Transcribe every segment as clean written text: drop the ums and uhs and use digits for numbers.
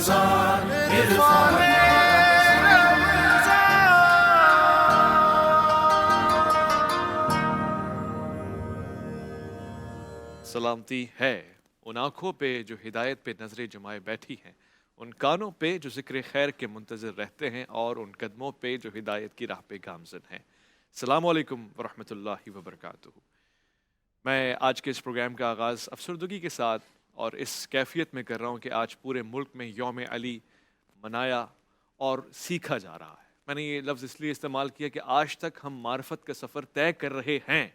رمضان عرفان سلامتی ہے ان آنکھوں پہ جو ہدایت پہ نظریں جمائے بیٹھی ہیں، ان کانوں پہ جو ذکر خیر کے منتظر رہتے ہیں، اور ان قدموں پہ جو ہدایت کی راہ پہ گامزن ہیں۔ السلام علیکم ورحمۃ اللہ وبرکاتہ۔ میں آج کے اس پروگرام کا آغاز افسردگی کے ساتھ اور اس کیفیت میں کر رہا ہوں کہ آج پورے ملک میں یوم علی منایا اور سیکھا جا رہا ہے۔ میں نے یہ لفظ اس لیے استعمال کیا کہ آج تک ہم معرفت کا سفر طے کر رہے ہیں،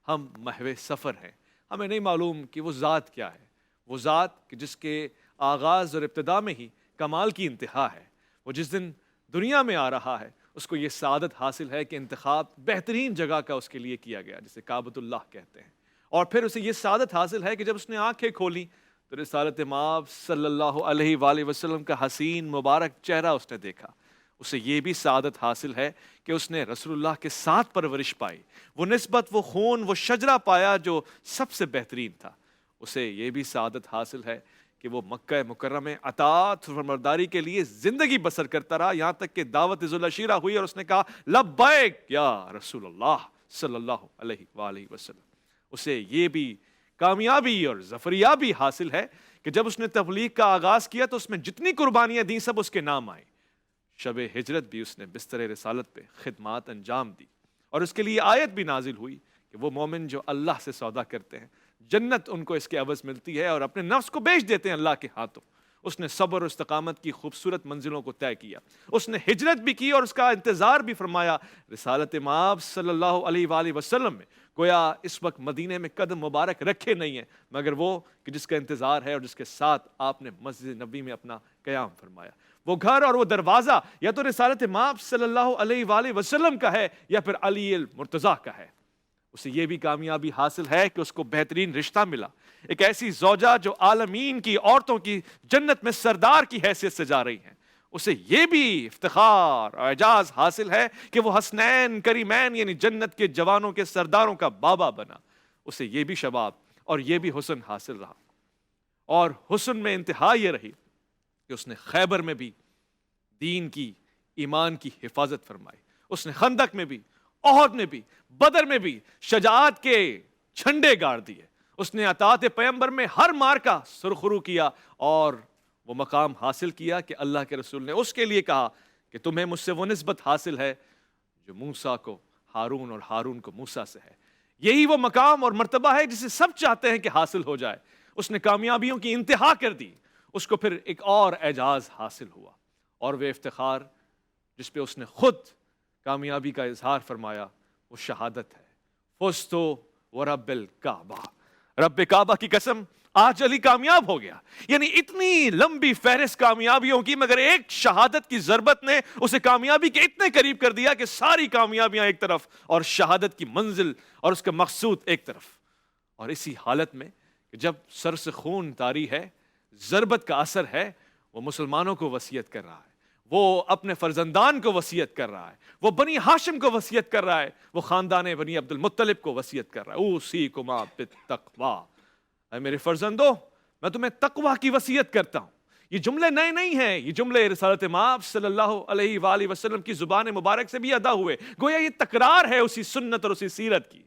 ہم محو سفر ہیں۔ ہمیں نہیں معلوم کہ وہ ذات کیا ہے، وہ ذات کہ جس کے آغاز اور ابتدا میں ہی کمال کی انتہا ہے۔ وہ جس دن دنیا میں آ رہا ہے اس کو یہ سعادت حاصل ہے کہ انتخاب بہترین جگہ کا اس کے لیے کیا گیا، جسے کعبۃ اللہ کہتے ہیں، اور پھر اسے یہ سعادت حاصل ہے کہ جب اس نے آنکھیں کھولی تو رسالت مآب صلی اللہ علیہ وآلہ وسلم کا حسین مبارک چہرہ اس نے دیکھا۔ اسے یہ بھی سعادت حاصل ہے کہ اس نے رسول اللہ کے ساتھ پرورش پائی، وہ نسبت، وہ خون، وہ شجرہ پایا جو سب سے بہترین تھا۔ اسے یہ بھی سعادت حاصل ہے کہ وہ مکہ مکرمہ میں اطاعت و فرمانبرداری کے لیے زندگی بسر کرتا رہا، یہاں تک کہ دعوت ذوالعشیرہ ہوئی اور اس نے کہا لبیک یا رسول اللہ صلی اللہ علیہ وآلہ وسلم۔ اسے یہ بھی کامیابی اور ظفریابی حاصل ہے کہ جب اس نے تبلیغ کا آغاز کیا تو اس میں جتنی قربانیاں دیں سب اس کے نام آئیں۔ شب ہجرت بھی اس نے بستر رسالت پہ خدمات انجام دی، اور اس کے لیے آیت بھی نازل ہوئی کہ وہ مومن جو اللہ سے سودا کرتے ہیں جنت ان کو اس کے عوض ملتی ہے، اور اپنے نفس کو بیچ دیتے ہیں اللہ کے ہاتھوں۔ اس نے صبر و استقامت کی خوبصورت منزلوں کو طے کیا، اس نے ہجرت بھی کی اور اس کا انتظار بھی فرمایا رسالت مآب صلی اللہ علیہ وآلہ وسلم میں۔ گویا اس وقت مدینے میں قدم مبارک رکھے نہیں ہیں مگر وہ کہ جس کا انتظار ہے اور جس کے ساتھ آپ نے مسجد نبی میں اپنا قیام فرمایا۔ وہ گھر اور وہ دروازہ یا تو رسالت مآب صلی اللہ علیہ وآلہ وسلم کا ہے یا پھر علی المرتضیٰ کا ہے۔ اسے یہ بھی کامیابی حاصل ہے کہ اس کو بہترین رشتہ ملا، ایک ایسی زوجہ جو عالمین کی عورتوں کی جنت میں سردار کی حیثیت سے جا رہی ہیں۔ اسے یہ بھی افتخار اور اعجاز حاصل ہے کہ وہ حسنین کریمین یعنی جنت کے جوانوں کے سرداروں کا بابا بنا۔ اسے یہ بھی شباب اور یہ بھی حسن حاصل رہا، اور حسن میں انتہا یہ رہی کہ اس نے خیبر میں بھی دین کی، ایمان کی حفاظت فرمائی۔ اس نے خندق میں بھی، احد میں بھی، بدر میں بھی شجاعت کے جھنڈے گاڑ دیے۔ اس نے اطاعت پیغمبر میں ہر مارکا سرخرو کیا اور وہ مقام حاصل کیا کہ اللہ کے رسول نے اس کے لیے کہا کہ تمہیں مجھ سے وہ نسبت حاصل ہے جو موسیٰ کو ہارون اور ہارون کو موسیٰ سے ہے۔ یہی وہ مقام اور مرتبہ ہے جسے سب چاہتے ہیں کہ حاصل ہو جائے۔ اس نے کامیابیوں کی انتہا کر دی۔ اس کو پھر ایک اور اعجاز حاصل ہوا، اور وہ افتخار جس پہ اس نے خود کامیابی کا اظہار فرمایا وہ شہادت ہے۔ فزتو ورب الکعبہ، رب کعبہ کی قسم آج علی کامیاب ہو گیا۔ یعنی اتنی لمبی فہرست کامیابیوں کی مگر ایک شہادت کی ضربت نے اسے کامیابی کے اتنے قریب کر دیا کہ ساری کامیابیاں ایک طرف اور شہادت کی منزل اور اس کا مقصود ایک طرف۔ اور اسی حالت میں کہ جب سر سے خون طاری ہے، ضربت کا اثر ہے، وہ مسلمانوں کو وصیت کر رہا ہے، وہ اپنے فرزندان کو وصیت کر رہا ہے، وہ بنی ہاشم کو وصیت کر رہا ہے، وہ خاندان بنی عبد المطلب کو وصیت کر رہا ہے۔ اوصیکما بالتقوی، اے میرے فرزندوں میں تمہیں تقوی کی وصیت کرتا ہوں۔ یہ جملے نئے نہیں ہیں، یہ جملے رسالت مآب صلی اللہ علیہ وآلہ وسلم کی زبان مبارک سے بھی ادا ہوئے، گویا یہ تکرار ہے اسی سنت اور اسی سیرت کی۔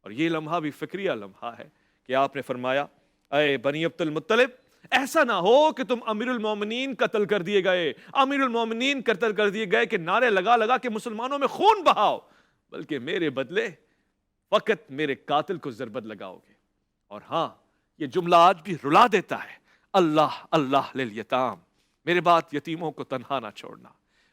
اور یہ لمحہ بھی فکریہ لمحہ ہے کہ آپ نے فرمایا اے بنی عبد المطلب، ایسا نہ ہو کہ تم امیر المومنین قتل کر دیے گئے، امیر المومنین قتل کر دیے گئے کہ نعرے لگا لگا کہ مسلمانوں میں خون بہاؤ، بلکہ میرے بدلے فقط میرے قاتل کو ضربت لگاؤ گے۔ اور ہاں، یہ جملہ آج بھی رلا دیتا ہے، اللہ اللہ للیتام، میرے بعد یتیموں کو تنہا نہ چھوڑنا،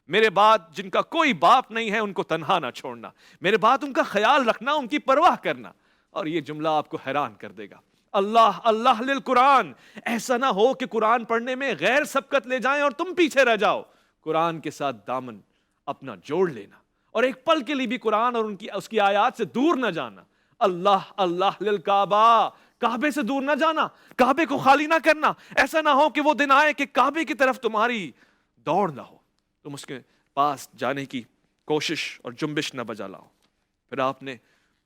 میرے بعد جن کا کوئی باپ نہیں ہے ان کو تنہا نہ چھوڑنا، میرے بعد ان کا خیال رکھنا، ان کی پرواہ کرنا۔ اور یہ جملہ آپ کو حیران کر دے گا، اللہ اللہ للقرآن، ایسا نہ ہو کہ قرآن پڑھنے میں غیر سبقت لے جائیں اور تم پیچھے رہ جاؤ۔ قرآن کے ساتھ دامن اپنا جوڑ لینا اور ایک پل کے لیے بھی قرآن اور اس کی آیات سے دور نہ جانا۔ اللہ اللہ للکعبہ، کعبے سے دور نہ جانا، کعبے کو خالی نہ کرنا۔ ایسا نہ ہو کہ وہ دن آئے کہ کعبے کی طرف تمہاری دوڑ نہ ہو، تم اس کے پاس جانے کی کوشش اور جنبش نہ بجا لاؤ۔ پھر آپ نے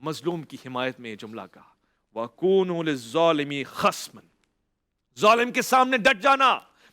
مظلوم کی حمایت میں یہ جملہ کہا، وَكُونُوا لِلظَّالِمِ خَصْمًا، ظالم کے سامنے ڈٹ جانا،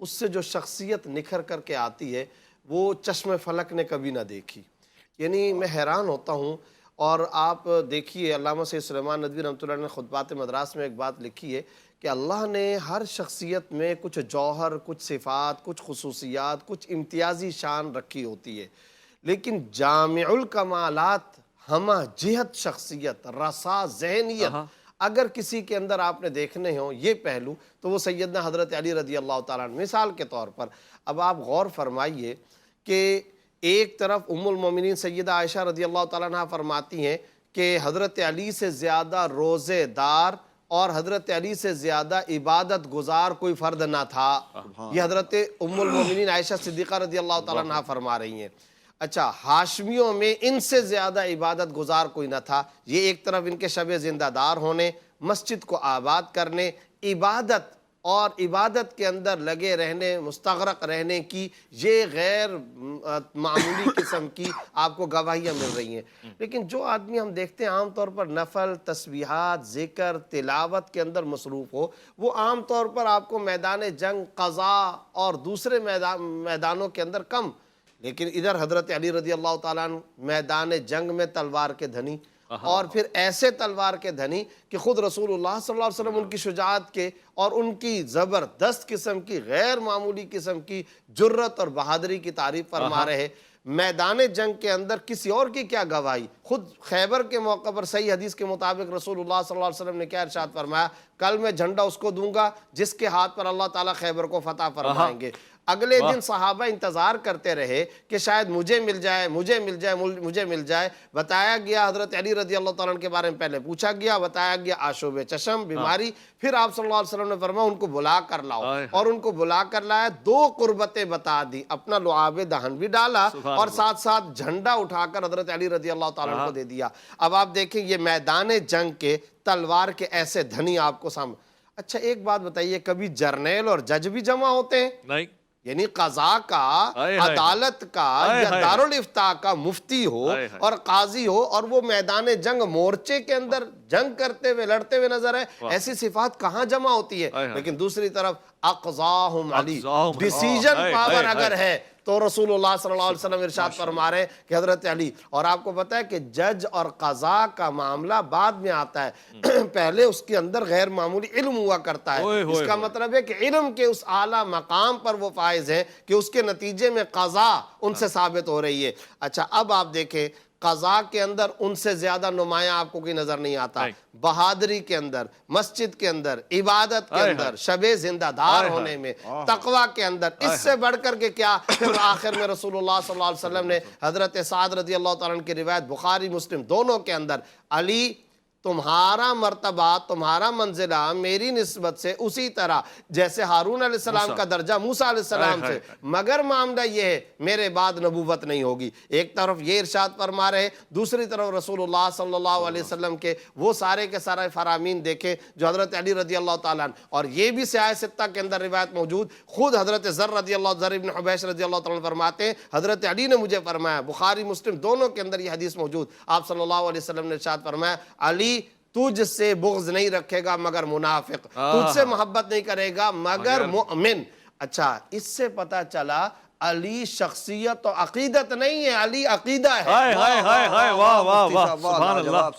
اس سے جو شخصیت نکھر کر کے آتی ہے وہ چشم فلک نے کبھی نہ دیکھی. یعنی میں حیران ہوتا ہوں. اور آپ دیکھیے علامہ سید سلیمان ندوی رحمۃ اللہ نے خطبات مدراس میں ایک بات لکھی ہے کہ اللہ نے ہر شخصیت میں کچھ جوہر، کچھ صفات، کچھ خصوصیات، کچھ امتیازی شان رکھی ہوتی ہے، لیکن جامع الکمالات، ہمہ جہت شخصیت، رسا ذہنیت اگر کسی کے اندر آپ نے دیکھنے ہوں یہ پہلو تو وہ سیدنا حضرت علی رضی اللہ تعالیٰ عنہ. مثال کے طور پر اب آپ غور فرمائیے کہ ایک طرف ام المومنین سیدہ عائشہ رضی اللہ تعالیٰ عنہ فرماتی ہیں کہ حضرت علی سے زیادہ روزے دار اور حضرت علی سے زیادہ عبادت گزار کوئی فرد نہ تھا. یہ حضرت ام المومنین عائشہ صدیقہ رضی اللہ تعالیٰ عنہ فرما رہی ہیں. اچھا، ہاشمیوں میں ان سے زیادہ عبادت گزار کوئی نہ تھا. یہ ایک طرف ان کے شب زندہ دار ہونے، مسجد کو آباد کرنے، عبادت اور عبادت کے اندر لگے رہنے، مستغرق رہنے کی یہ غیر معمولی قسم کی آپ کو گواہیاں مل رہی ہیں. لیکن جو آدمی ہم دیکھتے ہیں عام طور پر نفل، تسبیحات، ذکر، تلاوت کے اندر مصروف ہو، وہ عام طور پر آپ کو میدان جنگ، قضاء اور دوسرے میدانوں کے اندر کم. لیکن ادھر حضرت علی رضی اللہ تعالیٰ عنہ میدان جنگ میں تلوار کے دھنی، اور پھر ایسے تلوار کے دھنی کہ خود رسول اللہ صلی اللہ علیہ وسلم ان کی شجاعت کے اور ان کی زبردست قسم کی، غیر معمولی قسم کی جرت اور بہادری کی تعریف فرما رہے. میدان جنگ کے اندر کسی اور کی کیا گواہی؟ خود خیبر کے موقع پر صحیح حدیث کے مطابق رسول اللہ صلی اللہ علیہ وسلم نے کیا ارشاد فرمایا؟ کل میں جھنڈا اس کو دوں گا جس کے ہاتھ پر اللہ تعالیٰ خیبر کو فتح فرمائیں گے. اگلے دن صحابہ انتظار کرتے رہے کہ شاید مجھے مل جائے، مجھے مل جائے، مجھے مل جائے. بتایا گیا حضرت علی رضی اللہ تعالیٰ عنہ کے بارے میں پہلے پوچھا گیا، بتایا گیا آشوب چشم، بیماری. پھر آپ صلی اللہ علیہ وسلم نے فرمایا ان کو بلا کر لاؤ، اور ان کو بلا کر لایا. دو قربتیں بتا دی، اپنا لعاب دہن بھی ڈالا اور ساتھ ساتھ جھنڈا اٹھا کر حضرت علی رضی اللہ تعالیٰ عنہ کو دے دیا. اب آپ دیکھیں یہ میدان جنگ کے تلوار کے ایسے دھنی آپ کو سامنے. اچھا ایک بات بتائیے، کبھی جرنیل اور جج بھی جمع ہوتے ہیں؟ نہیں. یعنی قضاء کا، عدالت کا یا دارالافتاء کا مفتی ہو اور قاضی ہو اور وہ میدان جنگ مورچے کے اندر جنگ کرتے ہوئے لڑتے ہوئے نظر ہے، ایسی صفات کہاں جمع ہوتی ہے؟ لیکن دوسری طرف اقضاہم علی، ڈیسیجن پاور اگر ہے تو رسول اللہ صلی اللہ علیہ وسلم ارشاد فرما رہے کہ حضرت علی. اور آپ کو پتا ہے کہ جج اور قضاء کا معاملہ بعد میں آتا ہے، پہلے اس کے اندر غیر معمولی علم ہوا کرتا ہے. اس کا مطلب ہے کہ علم کے اس اعلیٰ مقام پر وہ فائز ہیں کہ اس کے نتیجے میں قضاء ان سے ثابت ہو رہی ہے. اچھا اب آپ دیکھیں قضاء کے اندر ان سے زیادہ نمایاں آپ کو کوئی نظر نہیں آتا. بہادری کے اندر، مسجد کے اندر، عبادت کے اندر، شب زندہ دار ہونے میں، تقوی کے اندر، اس سے بڑھ کر کے کیا؟ پھر آخر میں رسول اللہ صلی اللہ علیہ وسلم نے حضرت سعد رضی اللہ تعالیٰ عنہ کی روایت بخاری مسلم دونوں کے اندر، علی تمہارا مرتبہ، تمہارا منزلہ میری نسبت سے اسی طرح جیسے ہارون علیہ السلام کا درجہ موسیٰ علیہ السلام سے، مگر معاملہ یہ ہے میرے بعد نبوت نہیں ہوگی. ایک طرف یہ ارشاد فرما رہے، دوسری طرف رسول اللہ صلی اللہ علیہ وسلم کے وہ سارے کے سارے فرامین دیکھیں جو حضرت علی رضی اللہ تعالیٰ عنہ. اور یہ بھی سیاہ ستہ کے اندر روایت موجود، خود حضرت ذر ابن حبیش رضی اللہ تعالیٰ عنہ فرماتے ہیں حضرت علی نے مجھے فرمایا، بخاری مسلم دونوں کے اندر یہ حدیث موجود، آپ صلی اللہ علیہ وسلم نے ارشاد فرمایا علی تجھ سے بغض نہیں رکھے گا مگر منافق، تجھ سے محبت نہیں کرے گا مگر مؤمن. اچھا اس سے پتا چلا علی شخصیت و عقیدت نہیں ہے، علی عقیدہ ہے.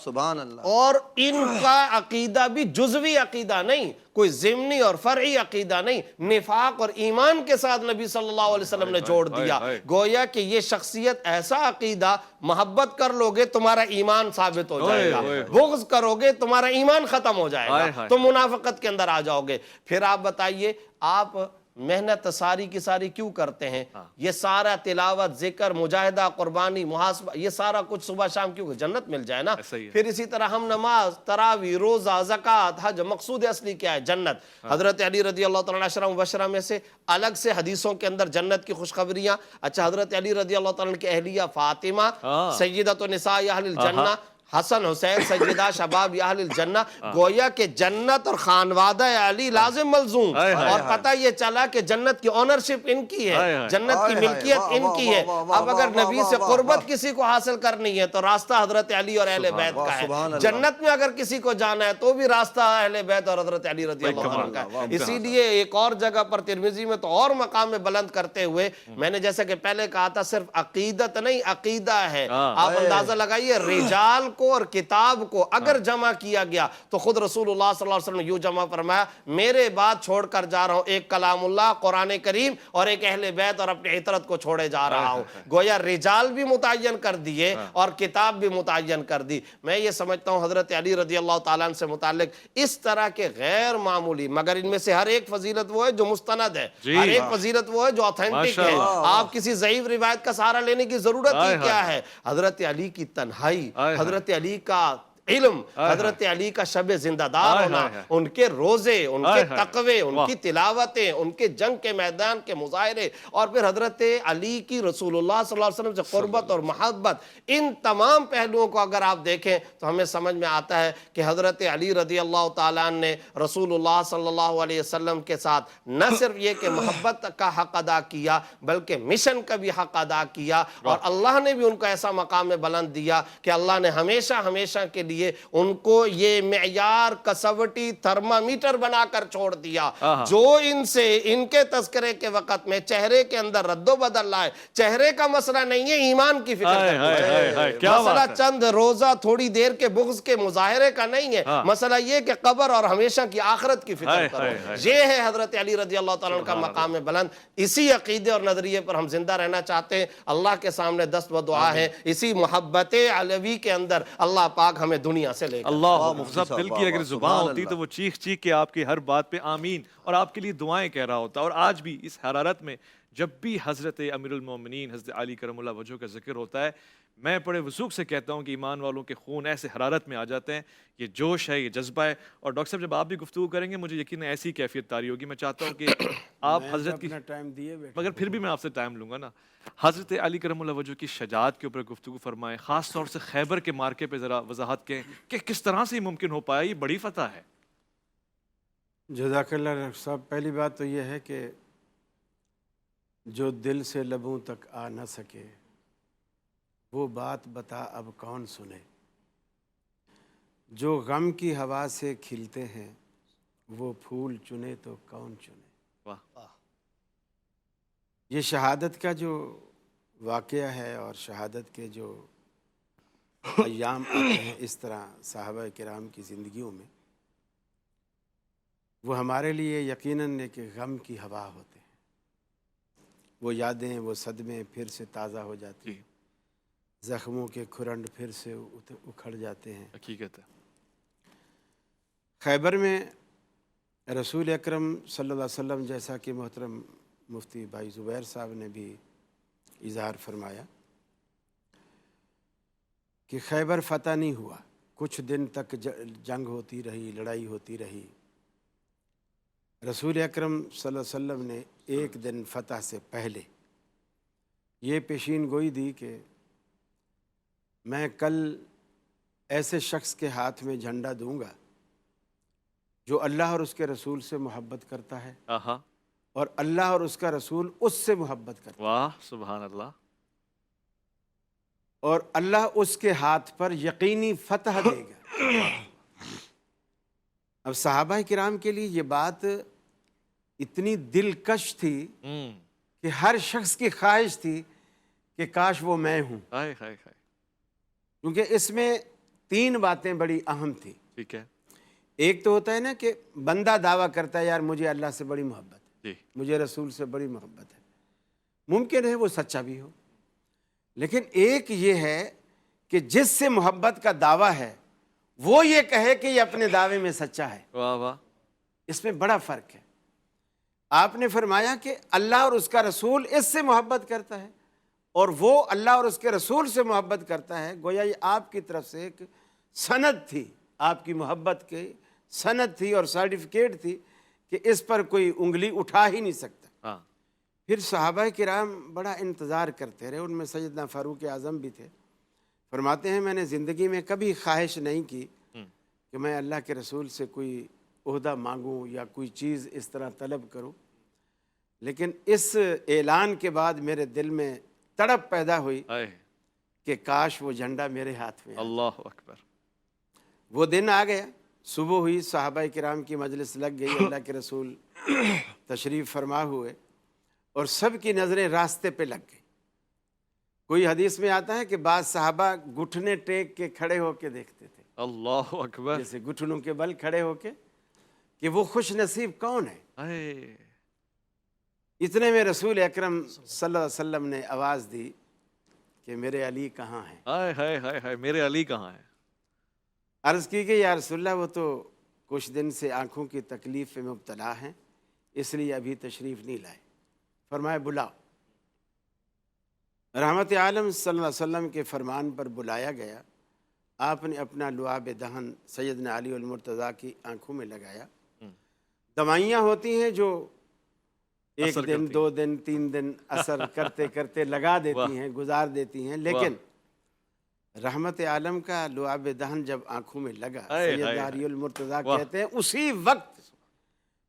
سبحان اللہ. اور ان کا عقیدہ بھی جزوی عقیدہ نہیں، کوئی ضمنی اور فرعی عقیدہ نہیں، نفاق اور ایمان کے ساتھ نبی صلی اللہ علیہ وسلم نے جوڑ دیا. گویا کہ یہ شخصیت ایسا عقیدہ، محبت کر لوگے تمہارا ایمان ثابت ہو جائے گا، بغض کرو گے تمہارا ایمان ختم ہو جائے گا، تم منافقت کے اندر آ جاؤ گے. پھر آپ بتائیے آپ محنت ساری کی ساری کیوں کرتے ہیں؟ یہ سارا تلاوت، ذکر، مجاہدہ، قربانی، محاسبہ، یہ سارا کچھ صبح شام کیوں؟ جنت مل جائے نا. پھر اسی طرح ہم نماز، تراویح، روزہ، زکوٰۃ، حج، مقصود اصلی کیا ہے؟ جنت. حضرت علی رضی اللہ تعالیٰ عشرہ مبشرہ میں سے الگ سے حدیثوں کے اندر جنت کی خوشخبریاں. اچھا حضرت علی رضی اللہ تعالیٰ کی اہلیہ فاطمہ سیدۃ نساء اہل الجنہ، حسن حسین سیدہ شباب اہل الجنہ، گویا کہ جنت اور خانوادہ علی لازم ملزوم، اور پتہ یہ چلا کہ جنت کی اونرشپ ان کی ہے، جنت کی ملکیت ان کی ہے۔ اب اگر نبی سے قربت کسی کو حاصل کرنی ہے تو راستہ حضرت علی اور اہل بیت کا ہے، جنت میں اگر کسی کو جانا ہے تو بھی راستہ اہل بیت اور حضرت علی رضی اللہ عنہ کا ہے۔ اسی لیے ایک اور جگہ پر ترمذی میں تو اور مقام میں بلند کرتے ہوئے، میں نے جیسے کہ پہلے کہا تھا صرف عقیدت نہیں عقیدہ ہے، آپ اندازہ لگائیے رجال کو اور کتاب کو اگر جمع کیا گیا تو خود رسول اللہ صلی اللہ علیہ وسلم نے یوں جمع فرمایا، میرے بعد چھوڑ کر جا رہا ہوں ایک کلام اللہ قرآن کریم اور ایک اہل بیت اور اپنی عطرت کو چھوڑے جا رہا ہوں۔ گویا رجال بھی متعین کر دیے اور کتاب بھی متعین کر دی۔ میں یہ سمجھتا ہوں حضرت علی رضی اللہ تعالیٰ عنہ سے متعلق اس طرح کے غیر معمولی، مگر ان میں سے ہر ایک فضیلت وہ ہے جو مستند ہے، ہر ایک فضیلت وہ ہے جو آتھینٹک ہے، آپ کسی ضعیف روایت کا سہارا لینے کی ضرورت ہی کیا ہے۔ حضرت علی کی تنہائی، حضرت علی کا علم، حضرت علی کا شب زندہ دار ہونا، ان کے روزے، ان کے تقوی، ان کی تلاوتیں، ان کے جنگ کے میدان کے مظاہرے، اور پھر حضرت علی کی رسول اللہ صلی اللہ علیہ وسلم سے قربت اور محبت، ان تمام پہلوؤں کو اگر آپ دیکھیں تو ہمیں سمجھ میں آتا ہے کہ حضرت علی رضی اللہ تعالیٰ نے رسول اللہ صلی اللہ علیہ وسلم کے ساتھ نہ صرف یہ کہ محبت کا حق ادا کیا بلکہ مشن کا بھی حق ادا کیا، اور اللہ نے بھی ان کو ایسا مقام میں بلند دیا کہ اللہ نے ہمیشہ ہمیشہ کے لیے ان کو یہ معیار کسوٹی تھرمامیٹر بنا کر چھوڑ دیا، جو ان سے ان کے تذکرے کے وقت میں چہرے کے اندر رد و بدل لائے۔ چہرے کا مسئلہ نہیں ہے، ایمان کی فکر کرتے ہیں، مسئلہ چند روزہ تھوڑی دیر کے بغض کے مظاہرے کا نہیں ہے، مسئلہ یہ کہ قبر اور ہمیشہ کی آخرت کی فکر کرو۔ یہ ہے حضرت علی رضی اللہ تعالیٰ کا مقام بلند۔ اسی عقیدے اور نظریے پر ہم زندہ رہنا چاہتے ہیں، اللہ کے سامنے دست و دعا ہے، اسی محبت علوی کے اندر اللہ پاک ہمیں دنیا سے لے کر۔ اللہ مخزب دل کی اگر زبان ہوتی تو وہ چیخ چیخ کے آپ کی ہر بات پہ آمین اور آپ کے لیے دعائیں کہہ رہا ہوتا۔ اور آج بھی اس حرارت میں جب بھی حضرت امیر المومنین حضرت علی کرم اللہ وجہہ کا ذکر ہوتا ہے، میں بڑے وثوق سے کہتا ہوں کہ ایمان والوں کے خون ایسے حرارت میں آ جاتے ہیں، یہ جوش ہے، یہ جذبہ ہے۔ اور ڈاکٹر صاحب جب آپ بھی گفتگو کریں گے مجھے یقین ایسی کیفیت طاری ہوگی۔ میں چاہتا ہوں کہ آپ حضرت کی، مگر پھر بھی میں آپ سے ٹائم لوں گا نا، حضرت علی کرم اللہ وجہہ کی شجاعت کے اوپر گفتگو فرمائیں، خاص طور سے خیبر کے مارکے پہ ذرا وضاحت کریں کہ کس طرح سے یہ ممکن ہو پایا، یہ بڑی فتح ہے۔ جزاک اللہ ڈاکٹر صاحب، پہلی بات تو یہ ہے کہ جو دل سے لبوں تک آ نہ سکے وہ بات بتا اب کون سنے، جو غم کی ہوا سے کھلتے ہیں وہ پھول چنے تو کون چنے۔ واہ، یہ شہادت کا جو واقعہ ہے اور شہادت کے جو ایام آتے ہیں اس طرح صحابہ کرام کی زندگیوں میں، وہ ہمارے لیے یقیناً ایک غم کی ہوا ہوتے ہیں۔ وہ یادیں، وہ صدمے پھر سے تازہ ہو جاتی ہیں، زخموں کے کھرنڈ پھر سے اکھڑ جاتے ہیں۔ حقیقت ہے۔ خیبر میں رسول اکرم صلی اللہ علیہ وسلم، جیسا کہ محترم مفتی بھائی زبیر صاحب نے بھی اظہار فرمایا کہ خیبر فتح نہیں ہوا، کچھ دن تک جنگ ہوتی رہی، لڑائی ہوتی رہی۔ رسول اکرم صلی اللہ علیہ وسلم نے ایک دن فتح سے پہلے یہ پیشین گوئی دی کہ میں کل ایسے شخص کے ہاتھ میں جھنڈا دوں گا جو اللہ اور اس کے رسول سے محبت کرتا ہے، اور اللہ اور اس کا رسول اس سے محبت کرتا ہے۔ واہ سبحان اللہ۔ اور اللہ اس کے ہاتھ پر یقینی فتح دے گا۔ اب صحابہ کرام کے لیے یہ بات اتنی دلکش تھی کہ ہر شخص کی خواہش تھی کہ کاش وہ میں ہوں، کیونکہ اس میں تین باتیں بڑی اہم تھی۔ ٹھیک ہے، ایک تو ہوتا ہے نا کہ بندہ دعویٰ کرتا ہے یار مجھے اللہ سے بڑی محبت ہے، مجھے رسول سے بڑی محبت ہے، ممکن ہے وہ سچا بھی ہو، لیکن ایک یہ ہے کہ جس سے محبت کا دعویٰ ہے وہ یہ کہے کہ یہ اپنے دعوے میں سچا ہے۔ واہ واہ، اس میں بڑا فرق ہے۔ آپ نے فرمایا کہ اللہ اور اس کا رسول اس سے محبت کرتا ہے اور وہ اللہ اور اس کے رسول سے محبت کرتا ہے، گویا یہ آپ کی طرف سے ایک سند تھی، آپ کی محبت کی سند تھی اور سرٹیفکیٹ تھی کہ اس پر کوئی انگلی اٹھا ہی نہیں سکتا۔ پھر صحابہ کرام بڑا انتظار کرتے رہے، ان میں سیدنا فاروق اعظم بھی تھے۔ فرماتے ہیں میں نے زندگی میں کبھی خواہش نہیں کی کہ میں اللہ کے رسول سے کوئی عہدہ مانگوں یا کوئی چیز اس طرح طلب کروں، لیکن اس اعلان کے بعد میرے دل میں تڑپ پیدا ہوئی آئے کہ کاش وہ جھنڈا میرے ہاتھ میں آ۔ اللہ اکبر. وہ دن آ گیا، صبح ہوئی، صحابہ کرام کی مجلس لگ گئی، اللہ کے رسول تشریف فرما ہوئے اور سب کی نظریں راستے پہ لگ گئی. کوئی حدیث میں آتا ہے کہ بعض صحابہ گھٹنے ٹیک کے کھڑے ہو کے دیکھتے تھے، اللہ اکبر. جیسے گھٹنوں کے بل کھڑے ہو کے کہ وہ خوش نصیب کون ہے. آئے اتنے میں رسول اکرم صلی اللہ علیہ وسلم نے آواز دی کہ میرے علی کہاں ہیں. ہائے ہائے ہائے ہائے، میرے علی کہاں ہے؟ عرض کی کہ یا رسول اللہ وہ تو کچھ دن سے آنکھوں کی تکلیف میں مبتلا ہیں، اس لیے ابھی تشریف نہیں لائے. فرمایا بلاؤ. رحمت عالم صلی اللہ علیہ وسلم کے فرمان پر بلایا گیا. آپ نے اپنا لعاب دہن سیدنا علی المرتضیٰ کی آنکھوں میں لگایا. دوائیاں ہوتی ہیں جو ایک اثر دن کرتی 2 دن 3 دن اثر کرتے کرتے لگا دیتی ہیں، گزار دیتی ہیں، لیکن رحمت عالم کا لعاب دہن جب آنکھوں میں لگا، سیدنا علی المرتضیٰ کہتے ہیں اسی وقت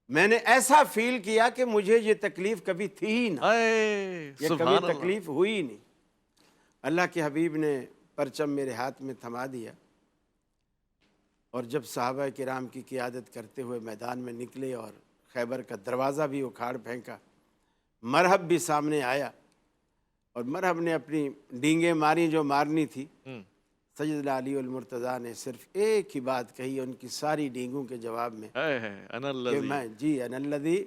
میں نے ایسا فیل کیا کہ مجھے یہ تکلیف کبھی تھی ہی نہ، یہ کبھی تکلیف ہوئی نہیں. اللہ کے حبیب نے پرچم میرے ہاتھ میں تھما دیا اور جب صحابہ کرام کی قیادت کرتے ہوئے میدان میں نکلے اور خیبر کا دروازہ بھی اکھاڑ پھینکا، مرحب بھی سامنے آیا اور مرحب نے اپنی ڈینگیں ماری جو مارنی تھی. سیدنا علی المرتضیٰ نے صرف ایک ہی بات کہی ان کی ساری ڈینگوں کے جواب میں کہ انا الذی،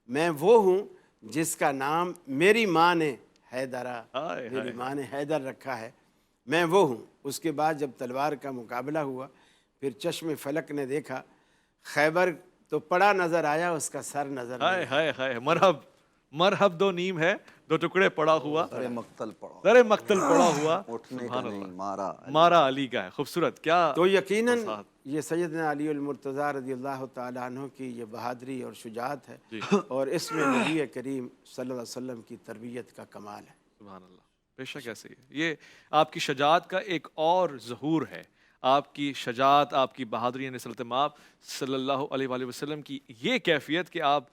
میں وہ ہوں جس کا نام میری ماں نے حیدرہ، میری ماں نے حیدر رکھا ہے، میں وہ ہوں. اس کے بعد جب تلوار کا مقابلہ ہوا، پھر چشم فلک نے دیکھا، خیبر تو پڑا نظر آیا، اس کا سر نظر نہیں آیا. ہائے ہائے، مرحب مرحب 2 نیم ہے، 2 ٹکڑے پڑا ہوا، سر مقتل پڑا، سر مقتل پڑا ہوا، اٹھنے کا نہیں، مارا مارا علی کا ہے. خوبصورت. کیا تو یقیناً یہ سیدنا علی المرتضیٰ رضی اللہ تعالیٰ عنہ کی یہ بہادری اور شجاعت ہے، اور اس میں نبی کریم صلی اللہ علیہ وسلم کی تربیت کا کمال ہے. سبحان اللہ. بے شک ایسے ہی یہ آپ کی شجاعت کا ایک اور ظہور ہے. آپ کی شجاعت، آپ کی بہادری، یعنی صلی اللہ علیہ وآلہ وسلم کی یہ کیفیت کہ آپ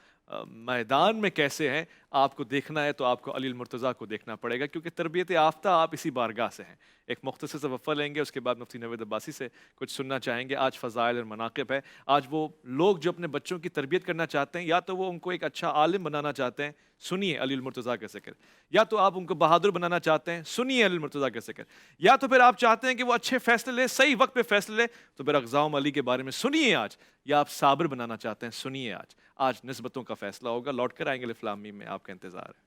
میدان میں کیسے ہیں آپ کو دیکھنا ہے تو آپ کو علی المرتضیٰ کو دیکھنا پڑے گا، کیونکہ تربیت یافتہ آپ اسی بارگاہ سے ہیں. ایک مختصر سا وقفہ لیں گے، اس کے بعد مفتی نوید عباسی سے کچھ سننا چاہیں گے. آج فضائل اور مناقب ہے. آج وہ لوگ جو اپنے بچوں کی تربیت کرنا چاہتے ہیں، یا تو وہ ان کو ایک اچھا عالم بنانا چاہتے ہیں، سنیے علی المرتضیٰ کا ذکر، یا تو آپ ان کو بہادر بنانا چاہتے ہیں، سنیے علی المرتضیٰ کا ذکر، یا تو پھر آپ چاہتے ہیں کہ وہ اچھے فیصلے لے، صحیح وقت پہ فیصلے لے، تو پھر اقزام علی کے بارے میں سنیے آج. یا آپ صابر بنانا چاہتے ہیں، سنیے آج نسبتوں کا فیصلہ ہوگا. لوٹ کر آئیں گے الف لام میم میں، آپ کا انتظار ہے.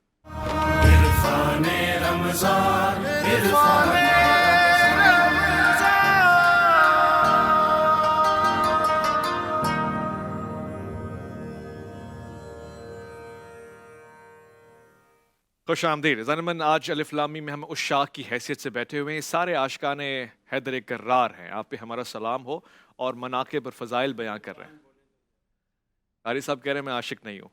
عرفان رمضان، عرفان خوش آمدید. ضمن آج الف لام میم میں ہم عشاق کی حیثیت سے بیٹھے ہوئے ہیں. سارے عاشقان حیدر کرار ہیں. آپ پہ ہمارا سلام ہو اور مناقب اور فضائل بیان کر رہے ہیں. قاری صاحب کہہ رہے ہیں میں عاشق نہیں ہوں.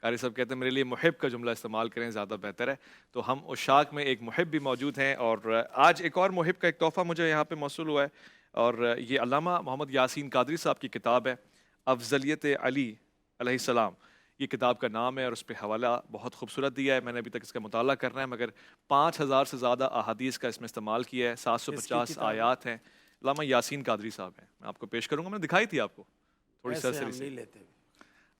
قاری صاحب کہتے ہیں میرے لیے محب کا جملہ استعمال کریں، زیادہ بہتر ہے. تو ہم عشاق میں ایک محب بھی موجود ہیں، اور آج ایک اور محب کا ایک تحفہ مجھے یہاں پہ موصول ہوا ہے، اور یہ علامہ محمد یاسین قادری صاحب کی کتاب ہے افضلیت علی علیہ السلام. یہ کتاب کا نام ہے اور اس پہ حوالہ بہت خوبصورت دیا ہے. میں نے ابھی تک اس کا مطالعہ کرنا ہے، مگر 5000 سے زیادہ احادیث کا اس میں استعمال کیا ہے. 750 آیات ہیں. علامہ یاسین قادری صاحب ہیں. میں آپ کو پیش کروں گا. میں نے دکھائی تھی آپ کو تھوڑی سرسری سی.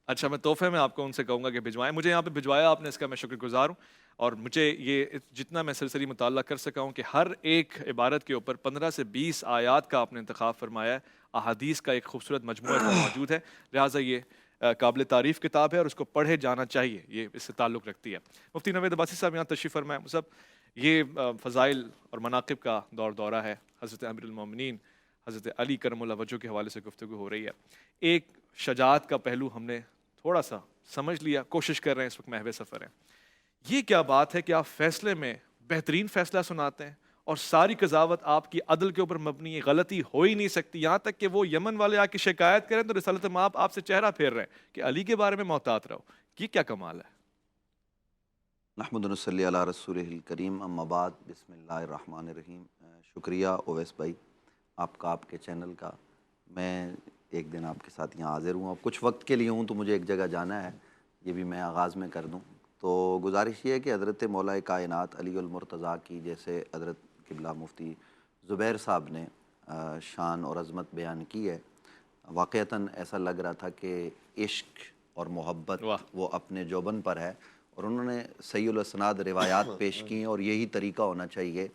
اچھا، میں تحفے میں آپ کو ان سے کہوں گا کہ بھجوائیں. مجھے یہاں پہ بھجوایا آپ نے، اس کا میں شکر گزار ہوں. اور مجھے یہ جتنا میں سرسری مطالعہ کر سکا ہوں کہ ہر ایک عبارت کے اوپر 15 سے 20 آیات کا آپ نے انتخاب فرمایا ہے. احادیث کا ایک خوبصورت مجموعہ موجود ہے. لہٰذا یہ قابل تعریف کتاب ہے اور اس کو پڑھے جانا چاہیے. یہ اس سے تعلق رکھتی ہے. مفتی نوید عباسی صاحب یہاں تشریف فرمائیں. صاحب، یہ فضائل اور مناقب کا دورہ ہے. حضرت امیر المومنین حضرت علی کرم اللہ وجہ کے حوالے سے گفتگو ہو رہی ہے. ایک شجاعت کا پہلو ہم نے تھوڑا سا سمجھ لیا، کوشش کر رہے ہیں، اس وقت محو سفر ہیں. یہ کیا بات ہے کہ آپ فیصلے میں بہترین فیصلہ سناتے ہیں اور ساری قضاوت آپ کی عدل کے اوپر مبنی ہے، غلطی ہو ہی نہیں سکتی. یہاں تک کہ وہ یمن والے آ کے شکایت کریں تو رسالت مآب آپ سے چہرہ پھیر رہے ہیں کہ علی کے بارے میں محتاط رہو. یہ کیا کمال ہے؟ نحمد و نصلی علی رسولہ الکریم، اما بعد، بسم اللہ الرحمن الرحیم. شکریہ اویس بھائی آپ کا، آپ کے چینل کا۔ میں ایک دن آپ کے ساتھ یہاں حاضر ہوں، اب کچھ وقت کے لیے ہوں تو مجھے ایک جگہ جانا ہے، یہ بھی میں آغاز میں کر دوں۔ تو گزارش یہ ہے کہ حضرت مولا کائنات علی المرتضیٰ کی جیسے حضرت قبلہ مفتی زبیر صاحب نے شان اور عظمت بیان کی ہے، واقعتاً ایسا لگ رہا تھا کہ عشق اور محبت وہ اپنے جوبن پر ہے، اور انہوں نے صحیح الاسناد روایات پیش کی ہیں، اور یہی طریقہ ہونا چاہیے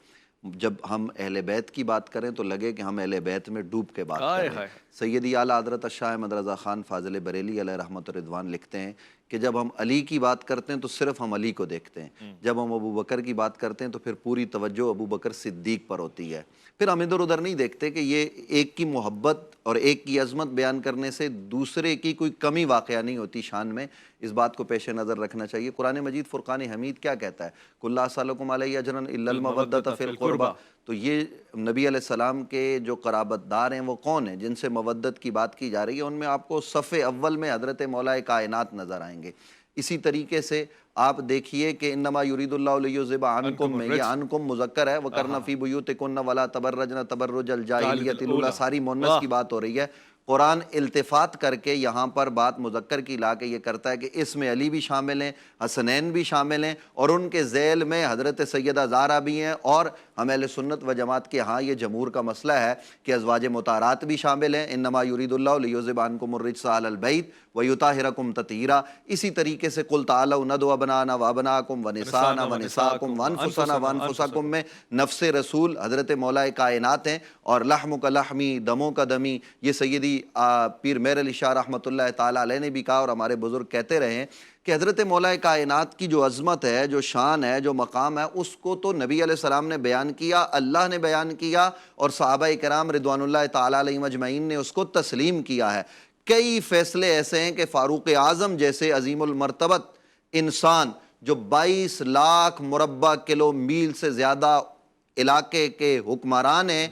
جب ہم اہل بیت کی بات کریں تو لگے کہ ہم اہل بیت میں ڈوب کے بات کر رہے ہیں۔ سیدی اعلیٰ حضرت شاہ احمد رضا خان فاضل بریلی علیہ رحمۃ الرضوان لکھتے ہیں کہ جب ہم علی کی بات کرتے ہیں تو صرف ہم علی کو دیکھتے ہیں، جب ہم ابو بکر کی بات کرتے ہیں تو پھر پوری توجہ ابو بکر صدیق پر ہوتی ہے، پھر ہم ادھر ادھر نہیں دیکھتے کہ یہ ایک کی محبت اور ایک کی عظمت بیان کرنے سے دوسرے کی کوئی کمی واقعہ نہیں ہوتی شان میں، اس بات کو پیش نظر رکھنا چاہیے۔ قرآن مجید فرقان حمید کیا کہتا ہے؟ قُلْ لَا أَسْأَلُكُمْ عَلَيْهِ أَجْرًا إِلَّا الْمَوَدَّةَ فِي الْقُرْبَى، تو یہ نبی علیہ السلام کے جو قرابت دار ہیں وہ کون ہیں جن سے مودت کی بات کی جا رہی ہے؟ ان میں آپ کو صف اول میں حضرت مولا کائنات نظر آئیں گے۔ اسی طریقے سے آپ دیکھیے کہ انما یرید اللہ لیذھب عنکم میں، یہ عنکم مذکر ہے، وقرن فی بیوتکن ولا تبرجن تبرج الجاہلیۃ الاولی، ساری مؤنث کی بات ہو رہی ہے۔ قرآن التفات کر کے یہاں پر بات مذکر کی لا کے یہ کرتا ہے کہ اس میں علی بھی شامل ہیں، حسنین بھی شامل ہیں، اور ان کے ذیل میں حضرت سیدہ زہرا بھی ہیں، اور ہم اہل سنت و جماعت کے ہاں یہ جمہور کا مسئلہ ہے کہ ازواج مطہرات بھی شامل ہیں، انما یرید اللہ لیذھب عنکم الرجس اہل البیت ویطہرکم تطہیرا۔ اسی طریقے سے قل تعالوا ندعو ابناءنا وابناءکم ونساءنا ونساءکم وانفسنا وانفسکم میں نفس رسول حضرت مولا کائنات ہیں، اور لحم کا لحمی، دموں کا دمی، یہ سیدی پیر میر علی شاہ رحمۃ اللہ تعالیٰ علیہ نے بھی کہا، اور ہمارے بزرگ کہتے رہے ہیں کہ حضرت مولا کائنات کی جو عظمت ہے، جو شان ہے، جو مقام ہے، اس کو تو نبی علیہ السلام نے بیان کیا، اللہ نے بیان کیا، اور صحابہ کرام رضوان اللہ تعالیٰ علیہم اجمعین نے اس کو تسلیم کیا ہے۔ کئی فیصلے ایسے ہیں کہ فاروق اعظم جیسے عظیم المرتبت انسان جو 22 لاکھ مربع کلو میل سے زیادہ علاقے کے حکمران ہیں،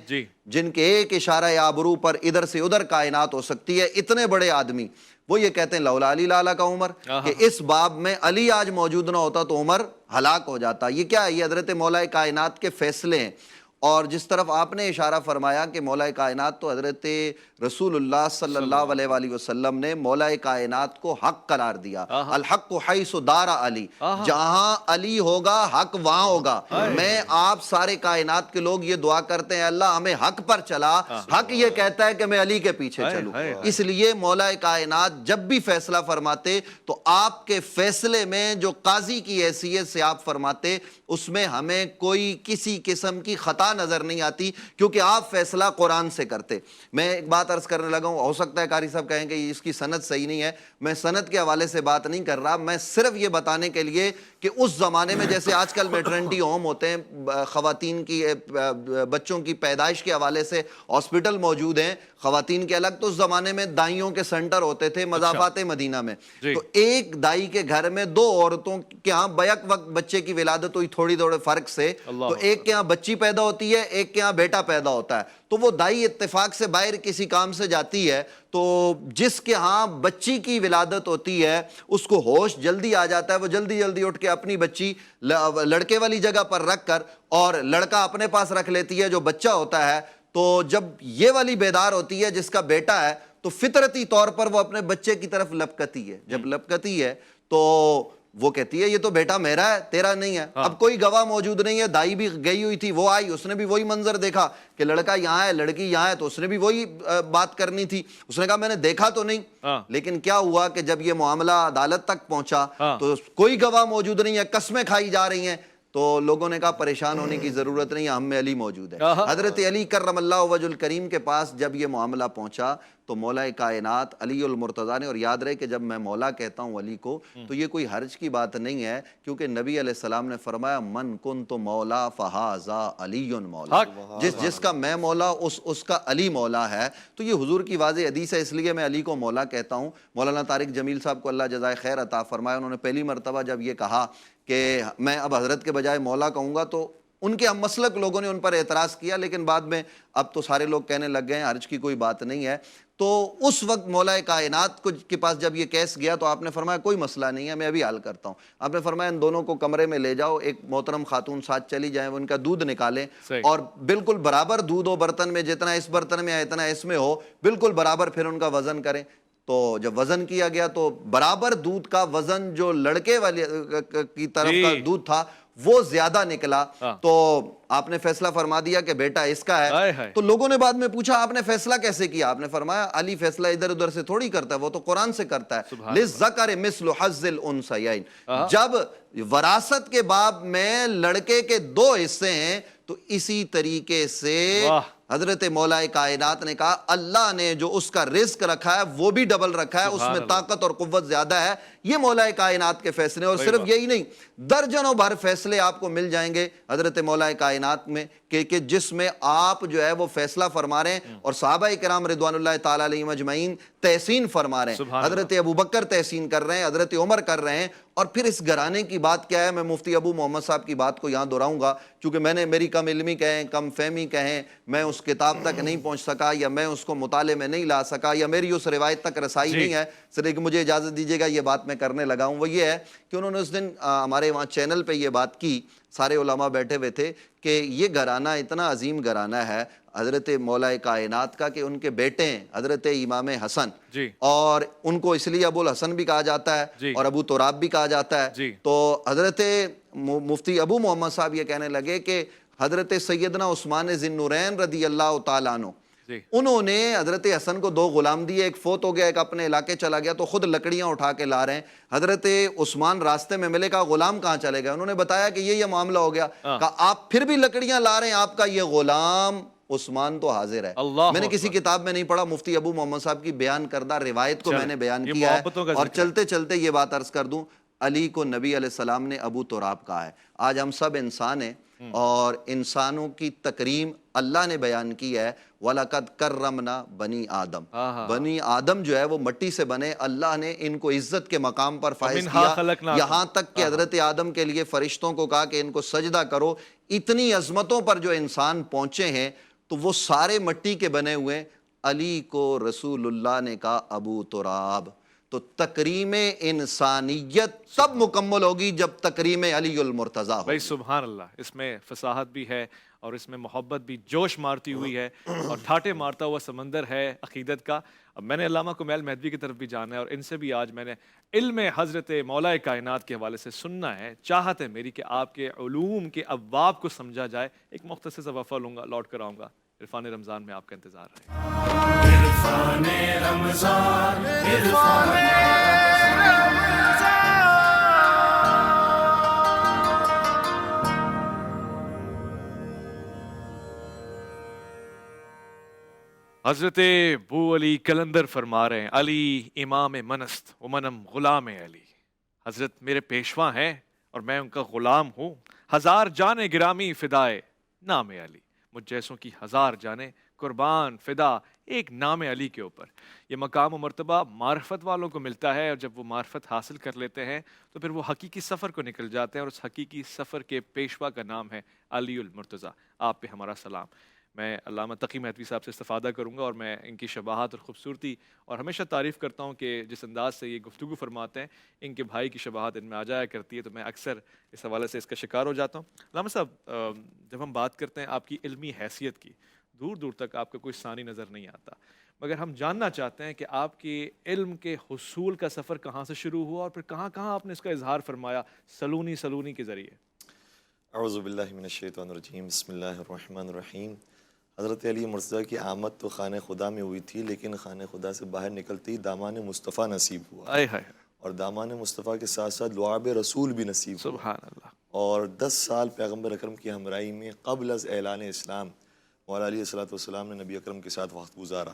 جن کے ایک اشارہ آبرو پر ادھر سے ادھر کائنات ہو سکتی ہے، اتنے بڑے آدمی وہ یہ کہتے ہیں لولا علی لالا کا عمر، کہ اس باب میں علی آج موجود نہ ہوتا تو عمر ہلاک ہو جاتا۔ یہ کیا ہے؟ یہ حضرت مولا کائنات کے فیصلے ہیں۔ اور جس طرف آپ نے اشارہ فرمایا کہ مولا کائنات تو حضرت رسول اللہ صلی اللہ علیہ وآلہ وسلم نے مولا کائنات کو حق قرار دیا، الحق حیث دار علی، جہاں علی ہوگا حق وہاں ہوگا۔ میں آپ سارے کائنات کے لوگ یہ دعا کرتے ہیں اللہ ہمیں حق پر چلا، حق یہ کہتا ہے کہ میں علی کے پیچھے چلوں، اس لیے مولا کائنات جب بھی فیصلہ فرماتے تو آپ کے فیصلے میں جو قاضی کی حیثیت سے آپ فرماتے اس میں ہمیں کوئی کسی قسم کی خطا نظر نہیں آتی، کیونکہ آپ فیصلہ قرآن سے کرتے۔ میں ایک بات عرض کرنے لگا ہوں، ہو سکتا ہے قاری صاحب کہیں کہ اس کی سند صحیح نہیں ہے، میں سند کے حوالے سے بات نہیں کر رہا، میں صرف یہ بتانے کے لیے کہ اس زمانے میں جیسے آج کل میٹرنٹی ہوم ہوتے ہیں، خواتین کی بچوں کی پیدائش کے حوالے سے ہاسپٹل موجود ہیں خواتین کے الگ، تو اس زمانے میں دائیوں کے سینٹر ہوتے تھے مضافات مدینہ میں، تو ایک دائی کے گھر میں دو عورتوں کے ہاں بیک وقت بچے کی ولادت ہوئی، تھوڑی فرق سے، تو ایک کے ہاں بچی پیدا ہوتی ہے، ایک کے ہاں بیٹا پیدا ہوتا ہے، تو وہ دائی اتفاق سے باہر کسی کام سے جاتی ہے، تو جس کے ہاں بچی کی ولادت ہوتی ہے اس کو ہوش جلدی آ جاتا ہے، وہ جلدی جلدی اٹھ کے اپنی بچی لڑکے والی جگہ پر رکھ کر اور لڑکا اپنے پاس رکھ لیتی ہے جو بچہ ہوتا ہے، تو جب یہ والی بیدار ہوتی ہے جس کا بیٹا ہے تو فطرتی طور پر وہ اپنے بچے کی طرف لپکتی ہے، جب لپکتی ہے تو وہ کہتی ہے یہ تو بیٹا میرا ہے تیرا نہیں ہے۔ اب کوئی گواہ موجود نہیں ہے، دائی بھی گئی ہوئی تھی، وہ آئی، اس نے بھی وہی منظر دیکھا کہ لڑکا یہاں ہے لڑکی یہاں ہے، تو اس نے بھی وہی بات کرنی تھی، اس نے کہا میں نے دیکھا تو نہیں، لیکن کیا ہوا کہ جب یہ معاملہ عدالت تک پہنچا تو کوئی گواہ موجود نہیں ہے، قسمیں کھائی جا رہی ہیں، تو لوگوں نے کہا پریشان ہونے کی ضرورت نہیں ہے، ہم میں علی موجود ہے۔ حضرت علی کرم اللہ وجہ الکریم کے پاس جب یہ معاملہ پہنچا تو مولا کائنات علی المرتضیٰ نے، اور یاد رہے کہ جب میں مولا کہتا ہوں علی کو تو یہ کوئی حرج کی بات نہیں ہے، کیونکہ نبی علیہ السلام نے فرمایا من کنت مولا فہذا علی مولا، جس کا میں مولا اس کا علی مولا ہے، تو یہ حضور کی واضح حدیث ہے، اس لیے میں علی کو مولا کہتا ہوں۔ مولانا طارق جمیل صاحب کو اللہ جزائے خیر عطا فرمائے، انہوں نے پہلی مرتبہ جب یہ کہا کہ میں اب حضرت کے بجائے مولا کہوں گا تو ان کے ہم مسلک لوگوں نے ان پر اعتراض کیا، لیکن بعد میں اب تو سارے لوگ کہنے لگ گئے ہیں حرج کی کوئی بات نہیں ہے۔ تو اس وقت مولا کائنات کے پاس جب یہ کیس گیا تو آپ نے فرمایا کوئی مسئلہ نہیں ہے، میں ابھی حل کرتا ہوں۔ آپ نے فرمایا ان دونوں کو کمرے میں لے جاؤ، ایک محترم خاتون ساتھ چلی جائیں، وہ ان کا دودھ نکالیں اور بالکل برابر دودھ ہو برتن میں، جتنا اس برتن میں ہے اتنا اس میں ہو، بالکل برابر، پھر ان کا وزن کریں۔ تو جب وزن کیا گیا تو برابر دودھ کا وزن جو لڑکے والی کی طرف کا دودھ تھا وہ زیادہ نکلا، تو آپ نے فیصلہ فرما دیا کہ بیٹا اس کا ہے۔ تو لوگوں نے بعد میں پوچھا آپ نے فیصلہ کیسے کیا؟ آپ نے فرمایا علی فیصلہ ادھر ادھر سے تھوڑی کرتا ہے، وہ تو قرآن سے کرتا ہے، للذکر مثل حظ الانثیین۔ جب وراثت کے باب میں لڑکے کے 2 حصے ہیں تو اسی طریقے سے حضرت مولا کائنات نے کہا اللہ نے جو اس کا رزق رکھا ہے وہ بھی ڈبل رکھا ہے، اس میں طاقت اور قوت زیادہ ہے۔ یہ مولا کائنات کے فیصلے، اور صرف یہی نہیں، درجنوں بھر فیصلے آپ کو مل جائیں گے حضرت مولا کائنات میں کہ جس میں آپ جو ہے وہ فیصلہ فرما رہے ہیں اور صحابہ کرام رضوان اللہ تعالیٰ علیہم اجمعین تحسین فرما رہے ہیں، حضرت ابوبکر تحسین کر رہے ہیں، حضرت عمر کر رہے ہیں۔ اور پھر اس گھرانے کی بات کیا ہے، میں مفتی ابو محمد صاحب کی بات کو یہاں دہراؤں گا، چونکہ میری کم علمی کہیں، کم فہمی کہیں، میں اس کتاب تک نہیں پہنچ سکا یا میں اس کو مطالعے میں نہیں لا سکا یا میری اس روایت تک رسائی نہیں ہے، صرف مجھے اجازت دیجیے گا یہ بات میں کرنے لگا ہوں۔ وہ یہ ہے کہ انہوں نے اس دن ہمارے وہاں چینل پہ یہ بات کی، سارے علماء بیٹھے ہوئے تھے، کہ یہ گھرانہ اتنا عظیم گھرانہ ہے حضرت مولا کائنات کا کہ ان کے بیٹے ہیں حضرت امام حسن، اور ان کو اس لیے ابو الحسن بھی کہا جاتا ہے اور ابو تراب بھی کہا جاتا ہے۔ تو حضرت مفتی ابو محمد صاحب یہ کہنے لگے کہ حضرت سیدنا عثمان ذی النورین رضی اللہ تعالیٰ عنہ، انہوں نے حضرت حسن کو 2 غلام دیے، ایک فوت ہو گیا، ایک اپنے علاقے چلا گیا، تو خود لکڑیاں اٹھا کے لا رہے ہیں۔ حضرت عثمان راستے میں ملے، کہا غلام کہاں چلے گئے؟ انہوں نے بتایا کہ یہ معاملہ ہو گیا۔ کہا آپ پھر بھی لکڑیاں لا رہے ہیں، آپ کا یہ غلام عثمان تو حاضر ہے۔ میں نے کسی کتاب میں نہیں پڑھا، مفتی ابو محمد صاحب کی بیان کردہ روایت کو میں نے بیان کیا ہے۔ اور چلتے چلتے یہ بات عرض کر دوں، علی کو نبی علیہ السلام نے ابو تراب کہا ہے۔ آج ہم سب انسان ہیں اور انسانوں کی تکریم اللہ نے بیان کی ہے، وَلَقَدْ كَرَّمْنَا بنی آدم۔ بنی آدم جو ہے وہ مٹی سے بنے، اللہ نے ان کو عزت کے مقام پر فائز کیا، یہاں تک کہ حضرت آدم کے لیے فرشتوں کو کہا کہ ان کو سجدہ کرو۔ اتنی عظمتوں پر جو انسان پہنچے ہیں تو وہ سارے مٹی کے بنے ہوئے۔ علی کو رسول اللہ نے کہا ابو تراب۔ تو تکریم انسانیت تب مکمل ہوگی جب تکریم علی المرتضیٰ ہوگی۔ بھائی سبحان اللہ، اس میں فصاحت بھی ہے اور اس میں محبت بھی جوش مارتی ہوئی ہے اور ٹھاٹے مارتا ہوا سمندر ہے عقیدت کا۔ اب میں نے علامہ کمیل مہدوی کی طرف بھی جانا ہے اور ان سے بھی آج میں نے علم حضرت مولا کائنات کے حوالے سے سننا ہے۔ چاہت ہے میری کہ آپ کے علوم کے ابواب کو سمجھا جائے۔ ایک مختصر سا وقفہ لوں گا، لوٹ کر آؤں گا۔ عرفان رمضان میں آپ کا انتظار رہے۔ عرفان رمضان، عرفان حضرت بو علی کلندر فرما رہے ہیں، علی امام منست ومنم غلام علی۔ حضرت میرے پیشوا ہیں اور میں ان کا غلام ہوں، 1000 جانیں گرامی فدائے نام علی، مجھ جیسوں کی 1000 جانیں قربان فدا ایک نام علی کے اوپر۔ یہ مقام و مرتبہ معرفت والوں کو ملتا ہے، اور جب وہ معرفت حاصل کر لیتے ہیں تو پھر وہ حقیقی سفر کو نکل جاتے ہیں، اور اس حقیقی سفر کے پیشوا کا نام ہے علی المرتضیٰ۔ آپ پہ ہمارا سلام۔ میں علامہ تقی مہدوی صاحب سے استفادہ کروں گا اور میں ان کی شباہت اور خوبصورتی، اور ہمیشہ تعریف کرتا ہوں کہ جس انداز سے یہ گفتگو فرماتے ہیں، ان کے بھائی کی شباہت ان میں آ جایا کرتی ہے، تو میں اکثر اس حوالے سے اس کا شکار ہو جاتا ہوں۔ علامہ صاحب، جب ہم بات کرتے ہیں آپ کی علمی حیثیت کی، دور دور تک آپ کا کوئی ثانی نظر نہیں آتا، مگر ہم جاننا چاہتے ہیں کہ آپ کے علم کے حصول کا سفر کہاں سے شروع ہوا اور پھر کہاں کہاں آپ نے اس کا اظہار فرمایا سلونی کے ذریعے؟ اعوذ باللہ من الشیطان الرجیم، بسم اللہ الرحمن الرحیم۔ حضرت علی مرتضیٰ کی آمد تو خانہ خدا میں ہوئی تھی، لیکن خانہ خدا سے باہر نکلتے ہی دامان مصطفیٰ نصیب ہوا، اور دامان مصطفیٰ کے ساتھ ساتھ لعاب رسول بھی نصیب ہوا۔ سبحان اللہ۔ اور 10 سال پیغمبر اکرم کی ہمراہی میں قبل از اعلان اسلام مولا علیہ السلام نے نبی اکرم کے ساتھ وقت گزارا۔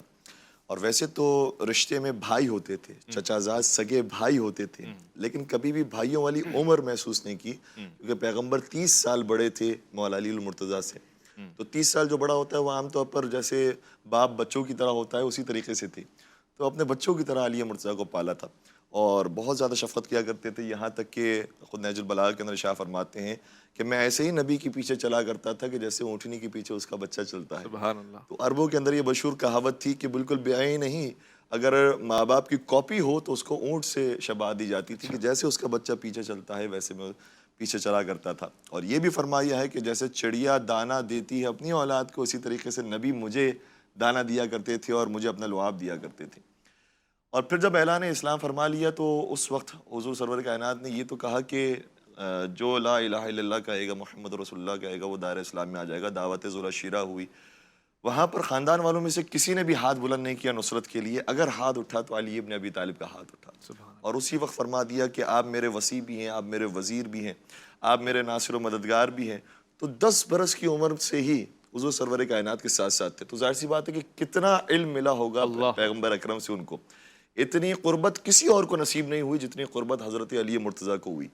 اور ویسے تو رشتے میں بھائی ہوتے تھے، چچا زاد سگے بھائی ہوتے تھے، لیکن کبھی بھی بھائیوں والی عمر محسوس نہیں کی، کیونکہ پیغمبر 30 سال بڑے تھے مولا علی المرتضیٰ سے۔ تو 30 سال جو بڑا ہوتا ہے وہ عام طور پر جیسے باپ بچوں کی طرح ہوتا ہے، اسی طریقے سے تھی، تو اپنے بچوں کی طرح علی مرتضیٰ کو پالا تھا۔ اور بہت زیادہ شفقت کیا کرتے تھے، یہاں تک کہ خود نہج البلاغہ کے اندر ارشاد فرماتے ہیں کہ میں ایسے ہی نبی کے پیچھے چلا کرتا تھا کہ جیسے اونٹنی کے پیچھے اس کا بچہ چلتا ہے. سبحان اللہ. تو عربوں کے اندر یہ مشہور کہاوت تھی کہ بالکل بعین نہیں، اگر ماں باپ کی کاپی ہو تو اس کو اونٹ سے شباہ دی جاتی تھی کہ جیسے اس کا بچہ پیچھے چلتا ہے ویسے میں پیچھے چلا کرتا تھا. اور یہ بھی فرمایا ہے کہ جیسے چڑیا دانہ دیتی ہے اپنی اولاد کو، اسی طریقے سے نبی مجھے دانہ دیا کرتے تھے اور مجھے اپنا لعاب دیا کرتے تھے. اور پھر جب اعلان اسلام فرما لیا تو اس وقت حضور سرور کائنات نے یہ تو کہا کہ جو لا الہ الا اللہ کہے گا، محمد رسول اللہ کہے گا، وہ دائرہ اسلام میں آ جائے گا. دعوت ذوالعشیرہ ہوئی، وہاں پر خاندان والوں میں سے کسی نے بھی ہاتھ بلند نہیں کیا نصرت کے لیے. اگر ہاتھ اٹھا تو علی ابن ابی طالب کا ہاتھ اٹھا، اور اسی وقت فرما دیا کہ آپ میرے وصی بھی ہیں، آپ میرے وزیر بھی ہیں، آپ میرے ناصر و مددگار بھی ہیں. تو 10 برس کی عمر سے ہی حضور سرور کائنات کے ساتھ ساتھ تھے. تو ظاہر سی بات ہے کہ کتنا علم ملا ہوگا پیغمبر اکرم سے ان کو. اتنی قربت کسی اور کو نصیب نہیں ہوئی جتنی قربت حضرت علی مرتضیٰ کو ہوئی.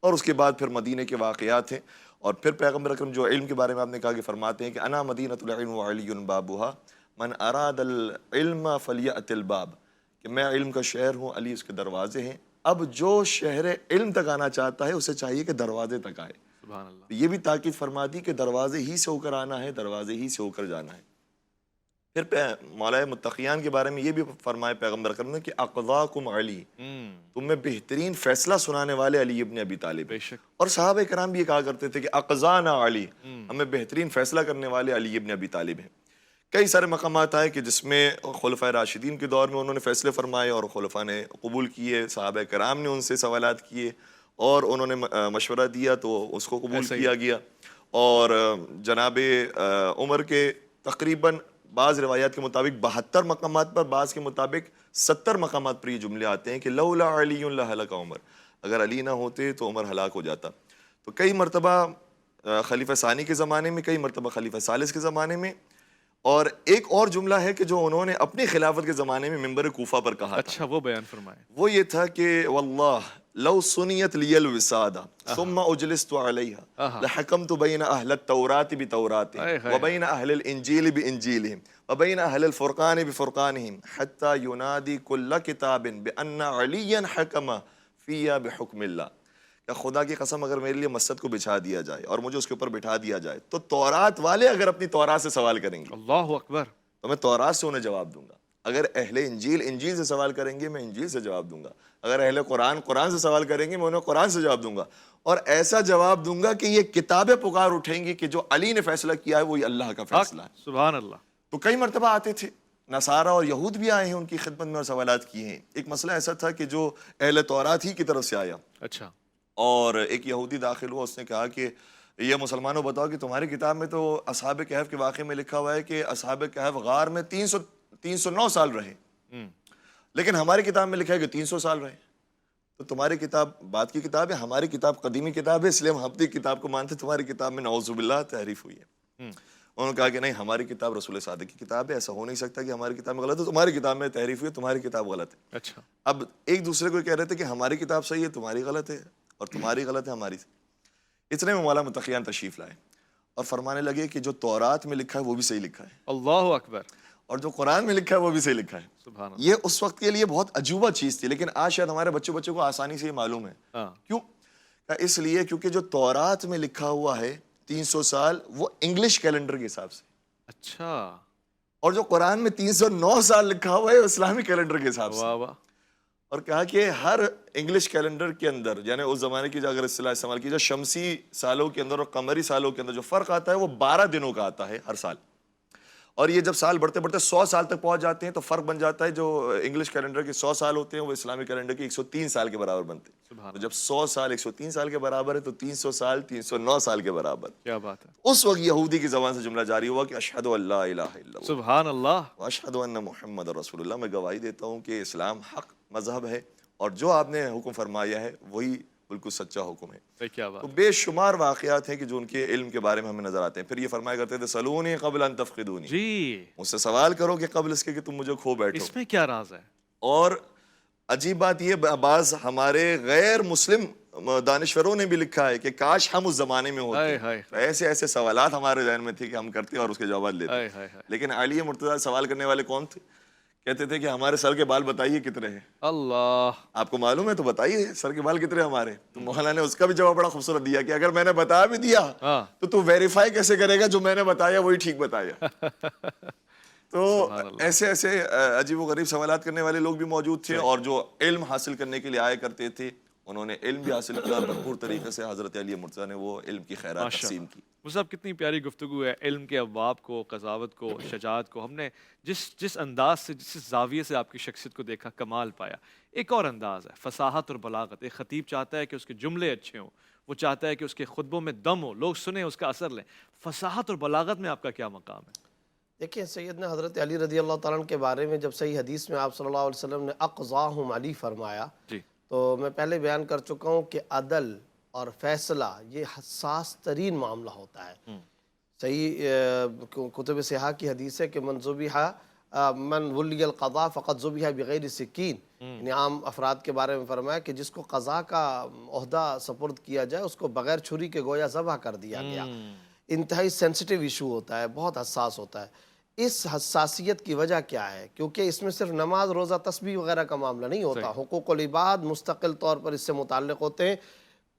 اور اس کے بعد پھر مدینہ کے واقعات ہیں. اور پھر پیغمبر اکرم جو علم کے بارے میں آپ نے کہا کہ فرماتے ہیں کہ انا مدینۃ العلم وعلی بابها من اراد العلم فلیأت الباب، کہ میں علم کا شہر ہوں، علی اس کے دروازے ہیں. اب جو شہر علم تک آنا چاہتا ہے اسے چاہیے کہ دروازے تک آئے. سبحان اللہ. یہ بھی تاکید فرما دی کہ دروازے ہی سے ہو کر آنا ہے، دروازے ہی سے ہو کر جانا ہے. پھر مولا متقیان کے بارے میں یہ بھی فرمائے پیغمبر اکرم نے کہ اقضاکم علی، تم میں بہترین فیصلہ سنانے والے علی ابن ابی طالب. بے شک. اور صحابہ کرام بھی یہ کہا کرتے تھے کہ اقضانا علی، ہمیں بہترین فیصلہ کرنے والے علی ابن ابی طالب ہیں. کئی سارے مقامات آئے کہ جس میں خلفائے راشدین کے دور میں انہوں نے فیصلے فرمائے اور خلفاء نے قبول کیے، صحابہ کرام نے ان سے سوالات کیے اور انہوں نے مشورہ دیا تو اس کو قبول کیا گیا. اور جناب عمر کے تقریباً بعض روایات کے مطابق 72 مقامات پر، بعض کے مطابق 70 مقامات پر یہ جملے آتے ہیں کہ لولا علی لہلک عمر، اگر علی نہ ہوتے تو عمر ہلاک ہو جاتا. تو کئی مرتبہ خلیفہ ثانی کے زمانے میں، کئی مرتبہ خلیفہ ثالث کے زمانے میں. اور ایک اور جملہ ہے کہ جو انہوں نے اپنی خلافت کے زمانے میں منبر کوفہ پر کہا تھا. اچھا، وہ بیان فرمائے. وہ یہ تھا کہ واللہ لو سنیت لی الوسادہ ثم اجلست علیہا لحکمت بین اہل التورات بتورات وبین اہل الانجیل بانجیلہم وبین اہل الفرقان بفرقانہم حتی ینادی کل کتاب بان علیا حکم فیا بحکم اللہ. کہ خدا کی قسم اگر میرے لیے مسجد کو بچھا دیا جائے اور مجھے اس کے اوپر بٹھا دیا جائے تو تورات والے اگر اپنی تورات سے سوال کریں گے، اللہ اکبر، تو میں تورات سے انہیں جواب دوں گا. اگر اہل انجیل انجیل سے سوال کریں گے میں انجیل سے جواب دوں گا. اگر اہل قرآن قرآن سے سوال کریں گے میں انہیں قرآن سے جواب دوں گا. اور ایسا جواب دوں گا کہ یہ کتابیں پکار اٹھیں گی کہ جو علی نے فیصلہ کیا ہے وہی اللہ کا فیصلہ ہے. سبحان اللہ. تو کئی مرتبہ آتے تھے نصارہ اور یہود بھی آئے ہیں ان کی خدمت میں اور سوالات کیے ہیں. ایک مسئلہ ایسا تھا کہ جو اہل تورات ہی کی طرف سے آیا. اچھا. اور ایک یہودی داخل ہوا، اس نے کہا کہ یہ مسلمانوں بتاؤ کہ تمہاری کتاب میں تو اصحاب کہف کے واقعے میں لکھا ہوا ہے کہ اصحاب کہف غار میں 309 سال رہے، لیکن ہماری کتاب میں لکھا ہے کہ 300 سال رہے. تو تمہاری کتاب بعد کی کتاب ہے، ہماری کتاب قدیمی کتاب ہے، اس لیے ہم اپنی کتاب کو مانتے، تمہاری کتاب میں نعوذ باللہ تحریف ہوئی ہے. انہوں نے کہا کہ نہیں، ہماری کتاب رسول صادق کی کتاب ہے، ایسا ہو نہیں سکتا کہ ہماری کتاب میں غلط ہے، تمہاری کتاب میں تحریف ہوئی ہے، تمہاری کتاب غلط ہے. اچھا. اب ایک دوسرے کو کہہ رہے تھے کہ ہماری کتاب صحیح ہے، تمہاری غلط ہے، اور تمہاری غلط ہے، ہماری. اتنے میں مولا متقیان تشریف لائے اور فرمانے لگے کہ جو تورات میں لکھا ہے وہ بھی صحیح لکھا ہے، اللہ اکبر، اور جو قرآن میں لکھا ہے وہ بھی صحیح لکھا ہے. سبحان اللہ. یہ اس وقت کے لیے بہت عجوبہ چیز تھی، لیکن آج شاید ہمارے بچوں کو آسانی سے یہ معلوم ہے. کیوں؟ اس لیے کیونکہ جو تورات میں لکھا ہوا ہے 300 سال وہ انگلش کیلنڈر کے حساب سے. اچھا. اور جو قرآن میں 309 سال لکھا ہوا ہے اسلامی کیلنڈر کے حساب سے. واہ واہ. اور کہا کہ ہر انگلش کیلنڈر کے اندر، یعنی اس زمانے کی اگر اصطلاح استعمال کی جائے، شمسی سالوں کے اندر اور قمری سالوں کے اندر جو فرق آتا ہے وہ 12 دنوں کا آتا ہے ہر سال. اور یہ جب سال بڑھتے بڑھتے 100 سال تک پہنچ جاتے ہیں تو فرق بن جاتا ہے. جو انگلش کیلنڈر کے 100 سال ہوتے ہیں وہ اسلامی کیلنڈر کے 103 سال کے برابر بنتے ہیں. تو جب 100 سال 103 سال کے برابر ہے تو 300 سال 309 سال کے برابر. کیا بات ہے. اس وقت یہودی کی زبان سے جملہ جاری ہوا کہ اشہد ان لا الہ الا اللہ، سبحان اللہ، واشہد ان محمد رسول اللہ. میں گواہی دیتا ہوں کہ اسلام حق مذہب ہے اور جو آپ نے حکم فرمایا ہے وہی بالکل سچا حکم ہے. کیا بات. تو بے شمار واقعات ہیں کہ جو ان کے علم کے بارے میں ہمیں نظر آتے ہیں. پھر یہ فرمایا کرتے تھے سلونی قبل ان تفقدونی، جی، مجھ سے سوال کرو کہ قبل اس کے کہ تم مجھے کھو بیٹھو. اس میں کیا راز ہے؟ اور عجیب بات یہ، بعض ہمارے غیر مسلم دانشوروں نے بھی لکھا ہے کہ کاش ہم اس زمانے میں ہوتے. ایسے ایسے سوالات ہمارے ذہن میں تھے کہ ہم کرتے اور اس کے جواب لیتے. لیکن علی مرتضیٰ سوال کرنے والے کون تھے کہتے تھے کہ ہمارے سر کے بال بتائیے کتنے ہیں، اللہ، آپ کو معلوم ہے تو بتائیے سر کے بال کتنے ہمارے. تو مولانا نے اس کا بھی جواب بڑا خوبصورت دیا کہ اگر میں نے بتا بھی دیا تو تو ویریفائی کیسے کرے گا جو میں نے بتایا وہی ٹھیک بتایا. تو ایسے ایسے عجیب و غریب سوالات کرنے والے لوگ بھی موجود تھے، اور جو علم حاصل کرنے کے لیے آیا کرتے تھے انہوں نے علم بھی حاصل کیا، اور بھرپور طریقے سے حضرت علی مرتضیٰ نے وہ علم کی خیرات تقسیم کی. وہ صاحب کتنی پیاری گفتگو ہے. علم کے ابواب کو، قضاوت کو، شجاعت کو، ہم نے جس انداز سے، جس زاویے سے آپ کی شخصیت کو دیکھا، کمال پایا. ایک اور انداز ہے فصاحت اور بلاغت. ایک خطیب چاہتا ہے کہ اس کے جملے اچھے ہوں، وہ چاہتا ہے کہ اس کے خطبوں میں دم ہو، لوگ سنیں، اس کا اثر لیں. فصاحت اور بلاغت میں آپ کا کیا مقام ہے؟ دیکھیں سیدنا حضرت علی رضی اللہ تعالیٰ عنہ کے بارے میں جب صحیح حدیث میں آپ صلی اللہ علیہ وسلم نے اقضاہم علی فرمایا، جی، تو میں پہلے بیان کر چکا ہوں کہ عدل اور فیصلہ یہ حساس ترین معاملہ ہوتا ہے. صحیح کتب صحاح کی حدیث ہے کہ من ولی القضاء فقط ذبح بغیر سکین، یعنی عام افراد کے بارے میں فرمایا کہ جس کو قضاء کا عہدہ سپرد کیا جائے اس کو بغیر چھری کے گویا ذبح کر دیا گیا. انتہائی سینسٹیو ایشو ہوتا ہے، بہت حساس ہوتا ہے. اس حساسیت کی وجہ کیا ہے؟ کیونکہ اس میں صرف نماز، روزہ، تسبیح وغیرہ کا معاملہ نہیں ہوتا. حقوق العباد مستقل طور پر اس سے متعلق ہوتے ہیں.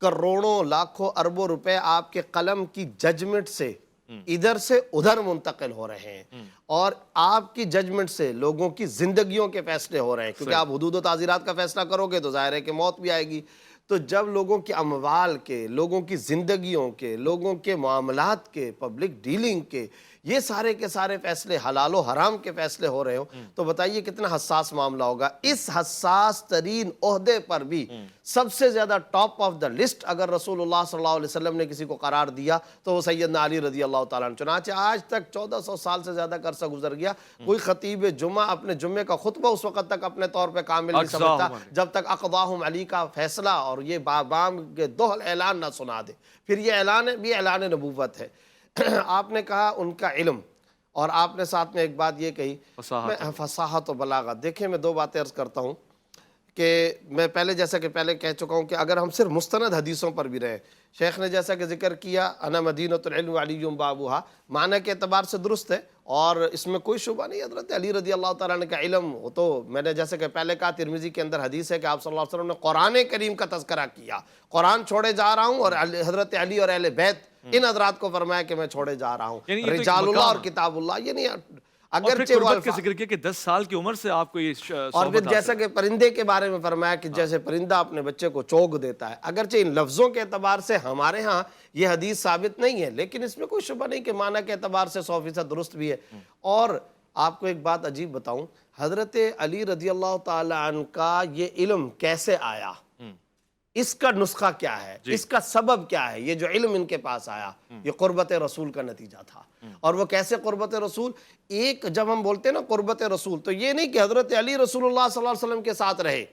کروڑوں، لاکھوں، اربوں روپے آپ کے قلم کی ججمنٹ سے ادھر سے ادھر منتقل ہو رہے ہیں، اور آپ کی ججمنٹ سے لوگوں کی زندگیوں کے فیصلے ہو رہے ہیں. کیونکہ آپ حدود و تعزیرات کا فیصلہ کرو گے تو ظاہر ہے کہ موت بھی آئے گی. تو جب لوگوں کے اموال کے، لوگوں کی زندگیوں کے، لوگوں کے معاملات کے، پبلک ڈیلنگ کے، یہ سارے کے سارے فیصلے، حلال و حرام کے فیصلے ہو رہے ہو، تو بتائیے کتنا حساس معاملہ ہوگا. اس حساس ترین عہدے پر بھی سب سے زیادہ ٹاپ آف دا لسٹ اگر رسول اللہ صلی اللہ علیہ وسلم نے کسی کو قرار دیا تو وہ سیدنا علی رضی اللہ تعالیٰ عنہ. چنانچہ آج تک 1400 سال سے زیادہ کا عرصہ گزر گیا، کوئی خطیب جمعہ اپنے جمعے کا خطبہ اس وقت تک اپنے طور پہ کامل نہیں سمجھتا جب تک اقضاہم علی کا فیصلہ اور یہ بام کے دوہل اعلان نہ سنا دے. پھر یہ اعلان بھی اعلان نبوت ہے. آپ نے کہا ان کا علم، اور آپ نے ساتھ میں ایک بات یہ کہی فصاحت و بلاغت. دیکھیں میں دو باتیں عرض کرتا ہوں کہ میں پہلے جیسا کہ پہلے کہہ چکا ہوں کہ اگر ہم صرف مستند حدیثوں پر بھی رہیں، شیخ نے جیسا کہ ذکر کیا انا مدینۃ العلم علی بابوہا، معنی کے اعتبار سے درست ہے اور اس میں کوئی شبہ نہیں. حضرت علی رضی اللہ تعالیٰ عنہ کا علم، وہ تو میں نے جیسے کہ پہلے کہا ترمذی کے اندر حدیث ہے کہ آپ صلی اللہ علیہ وسلم نے قرآن کریم کا تذکرہ کیا. قرآن چھوڑے جا رہا ہوں، اور حضرت علی اور اہل بیت ان حضرات کو فرمایا کہ میں چھوڑے جا رہا ہوں. رجال اللہ اور کتاب اللہ، یعنی اگرچہ قربت کا ذکر کیا کہ 10 سال کی عمر سے آپ کو یہ اور پھر جیسا کہ پرندے کے بارے میں فرمایا کہ جیسے پرندہ اپنے بچے کو چوگ دیتا ہے. اگرچہ ان لفظوں کے اعتبار سے ہمارے ہاں یہ حدیث ثابت نہیں ہے، لیکن اس میں کوئی شبہ نہیں کہ معنی کے اعتبار سے 100% درست بھی ہے. اور آپ کو ایک بات عجیب بتاؤں، حضرت علی رضی اللہ تعالی عنہ کا یہ علم کیسے آیا، اس کا نسخہ کیا ہے، اس کا سبب کیا ہے؟ یہ جو علم ان کے پاس آیا یہ قربت رسول کا نتیجہ تھا. اور وہ کیسے قربت رسول؟ ایک جب ہم بولتے ہیں نا قربت رسول، تو یہ نہیں کہ حضرت علی رسول اللہ صلی اللہ علیہ وسلم کے ساتھ رہے.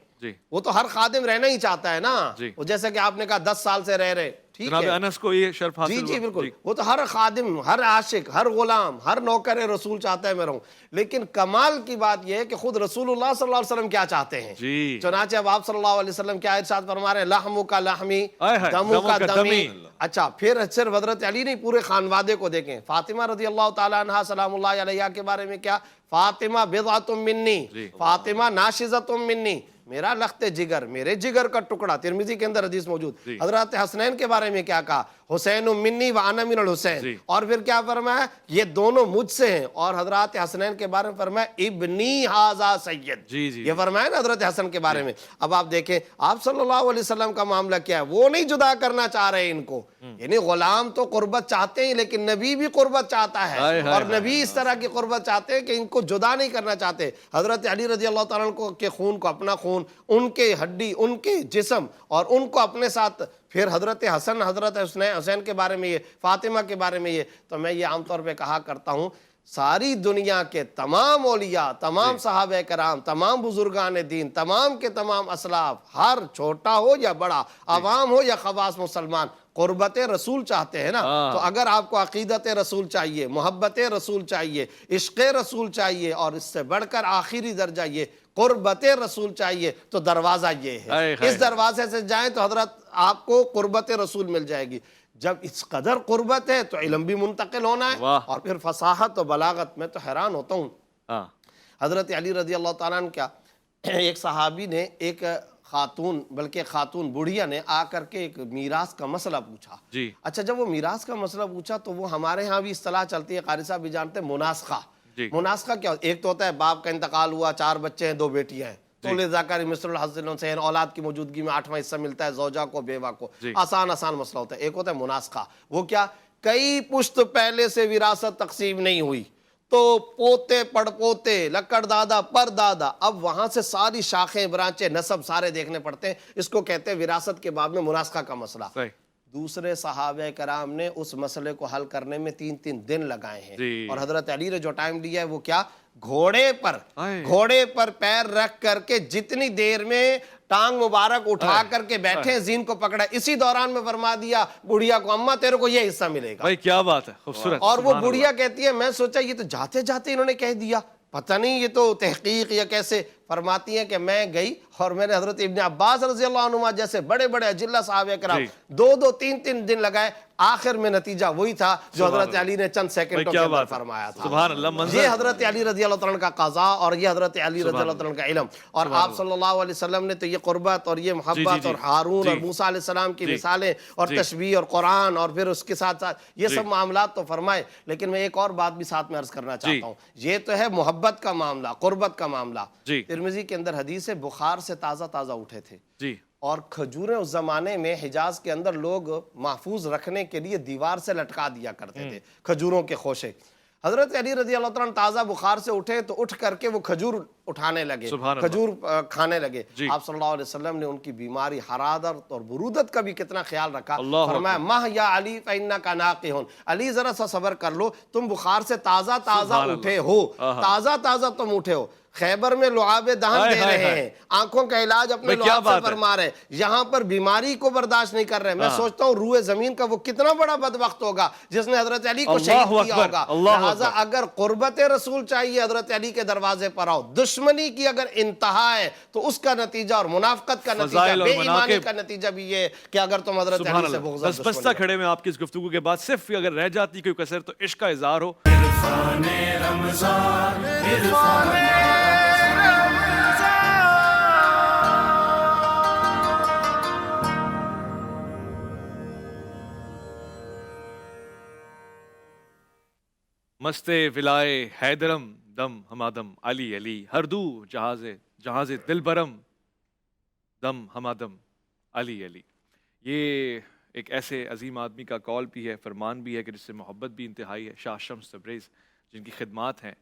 وہ تو ہر خادم رہنا ہی چاہتا ہے نا. وہ جیسا کہ آپ نے کہا 10 سال سے رہ رہے، ٹھیک جناب ہے، انس کو یہ شرف حاصل ہوا. جی بالکل. وہ تو ہر خادم، ہر عاشق، ہر غلام، ہر نوکر رسول چاہتا ہے میں رہوں. لیکن کمال کی بات یہ ہے کہ خود رسول اللہ صلی اللہ علیہ وسلم کیا چاہتے ہیں. چنانچہ اب آپ صلی اللہ علیہ وسلم کیا ارشاد فرما رہے ہیں، لحمو کا لحمی، دمو کا دمی. اچھا، پھر صرف حضرت علی نہیں، پورے خانوادے کو دیکھیں. فاطمہ رضی اللہ تعالیٰ عنہا سلام اللہ علیہا کے بارے میں کیا؟ فاطمہ بضعۃ منی، فاطمہ ناشزۃ منی، میرا لخت جگر، میرے جگر کا ٹکڑا. ترمذی کے اندر حدیث موجود. حضرت حسنین کے بارے میں کیا کہا؟ حسین منی وانا من الحسین. اور پھر کیا فرمایا؟ یہ دونوں مجھ سے ہیں. اور حضرت حسنین کے بارے میں فرمایا ابنی ھذا سید. یہ فرمایا نا حضرت حسن کے بارے میں. اب آپ دیکھیں آپ صلی اللہ علیہ وسلم کا معاملہ کیا ہے، وہ نہیں جدا کرنا چاہ رہے ان کو. یعنی غلام تو قربت چاہتے ہیں، لیکن نبی بھی قربت چاہتا ہے، اور نبی اس طرح کی قربت چاہتے ہیں کہ ان کو جدا نہیں کرنا چاہتے. حضرت علی رضی اللہ تعالیٰ عنہ کے خون کو اپنا خون، ان کے ہڈی، ان کے جسم، اور ان کو اپنے ساتھ. پھر حضرت حسن، حضرت حسین کے بارے میں یہ، فاطمہ کے بارے میں یہ. تو میں یہ عام طور پہ کہا کرتا ہوں، ساری دنیا کے تمام اولیاء، تمام صحابہ کرام، تمام بزرگان دین، تمام کے تمام اسلاف، ہر چھوٹا ہو یا بڑا، عوام ہو یا خواص مسلمان، قربت رسول چاہتے ہیں نا. تو اگر آپ کو عقیدت رسول چاہیے، محبت رسول چاہیے، عشق رسول چاہیے، اور اس سے بڑھ کر آخری درجہ یہ قربت رسول چاہیے، تو دروازہ یہ ہے. اس دروازے سے جائیں تو حضرت آپ کو قربت رسول مل جائے گی. جب اس قدر قربت ہے تو علم بھی منتقل ہونا ہے. اور پھر فصاحت و بلاغت، میں تو حیران ہوتا ہوں. حضرت علی رضی اللہ تعالیٰ عنہ کیا ایک صحابی نے ایک خاتون بلکہ خاتون بڑھیا نے آ کر کے ایک میراث کا مسئلہ پوچھا. جی. اچھا جب وہ میراث کا مسئلہ پوچھا تو وہ ہمارے ہاں بھی اصطلاح چلتی ہے، قاری صاحب بھی جانتے ہیں، مناسخہ. جی. مناسخہ کیا؟ ایک تو ہوتا ہے باپ کا انتقال ہوا، 4 بچے ہیں، 2 بیٹیاں ہیں، تو لذکر مثل الحظ الانثیین، اولاد کی موجودگی میں 8واں حصہ ملتا ہے زوجہ کو، بیوہ کو. آسان مسئلہ ہوتا ہے. ایک ہوتا ہے مناسخہ، وہ کیا؟ کئی پشت پہلے سے وراثت تقسیم نہیں ہوئی تو پوتے پڑ پوتے لکڑ دادا پر دادا، اب وہاں سے ساری شاخیں برانچیں نسب سارے دیکھنے پڑتے ہیں. اس کو کہتے ہیں وراثت کے باب میں مناسخہ کا مسئلہ. دوسرے صحابہ کرام نے اس مسئلے کو حل کرنے میں 3 دن لگائے ہیں. اور حضرت علی نے جو ٹائم لیا ہے وہ کیا؟ گھوڑے پر پیر رکھ کر کے جتنی دیر میں ٹانگ مبارک اٹھا کر کے بیٹھے زین کو پکڑا، اسی دوران میں فرما دیا بڑھیا کو اماں تیرے کو یہ حصہ ملے گا. بھائی کیا بات ہے، خوبصورت. اور وہ بڑھیا کہتی ہے میں سوچا یہ تو جاتے جاتے انہوں نے کہہ دیا، پتہ نہیں یہ تو تحقیق یا کیسے. فرماتی ہیں کہ میں گئی اور میں نے حضرت ابن عباس رضی اللہ عنہما جیسے بڑے بڑے اجلہ صحابہ کرام 2-3 دن لگائے، آخر میں نتیجہ وہی تھا جو حضرت علی نے چند سیکنڈوں کے اندر فرمایا تھا. سبحان اللہ. یہ حضرت علی رضی اللہ عنہ کا قضا اور یہ حضرت علی رضی اللہ عنہ کا علم. اور آپ صلی اللہ علیہ وسلم نے تو یہ قربت اور یہ محبت اور ہارون اور موسیٰ علیہ السلام کی مثالیں اور تشبیہ اور قرآن اور پھر اس کے ساتھ ساتھ یہ سب معاملات تو فرمائے. لیکن میں ایک اور بات بھی ساتھ میں عرض کرنا چاہتا ہوں. یہ تو ہے محبت کا معاملہ، قربت کا معاملہ. ترمذی کے اندر حدیث ہے بخار سے تازہ اٹھے تھے اور کھجوریں اس زمانے میں حجاز کے اندر لوگ محفوظ رکھنے کے لیے دیوار سے لٹکا دیا کرتے تھے کھجوروں کے خوشے. حضرت علی رضی اللہ عنہ تازہ بخار سے اٹھے تو اٹھ کر کے وہ کھجور اٹھانے لگے، کھجور کھانے لگے. آپ صلی اللہ علیہ وسلم نے ان کی بیماری حرارت اور برودت کا بھی کتنا خیال رکھا. فرمایا ماہ یا علی فإنک ناقح، علی ذرا سا صبر کر لو، تم بخار سے تازہ اٹھے ہو، تازہ تم اٹھے ہو. خیبر میں لعاب دہن دے رہے ہیں، آنکھوں کا علاج اپنے لعاب سے فرما رہے ہیں، یہاں پر بیماری کو برداشت نہیں کر رہے. میں سوچتا ہوں روئے زمین کا وہ کتنا بڑا بدبخت ہوگا جس نے حضرت علی کو شہید کیا ہوگا. لہٰذا اگر قربت رسول چاہیے حضرت علی کے دروازے پر آؤ. دشمنی کی اگر انتہا ہے تو اس کا نتیجہ اور منافقت کا نتیجہ، بے ایمانی کا نتیجہ بھی یہ کہ اگر تم حضرت علی سے بغض بس بستہ کھڑے میں آپ کی اس گفتگو کے بعد صرف اگر رہ جاتی کوئی کسر تو عشق کا اظہار ہو. عرفان رمضان، عرفان مست ولائے حیدرم دم ہمادم علی علی ہر دو جہاز دل برم دم ہمادم علی علی. یہ ایک ایسے عظیم آدمی کا قول بھی ہے، فرمان بھی ہے کہ جس سے محبت بھی انتہائی ہے، شاہ شمس تبریز جن کی خدمات ہیں.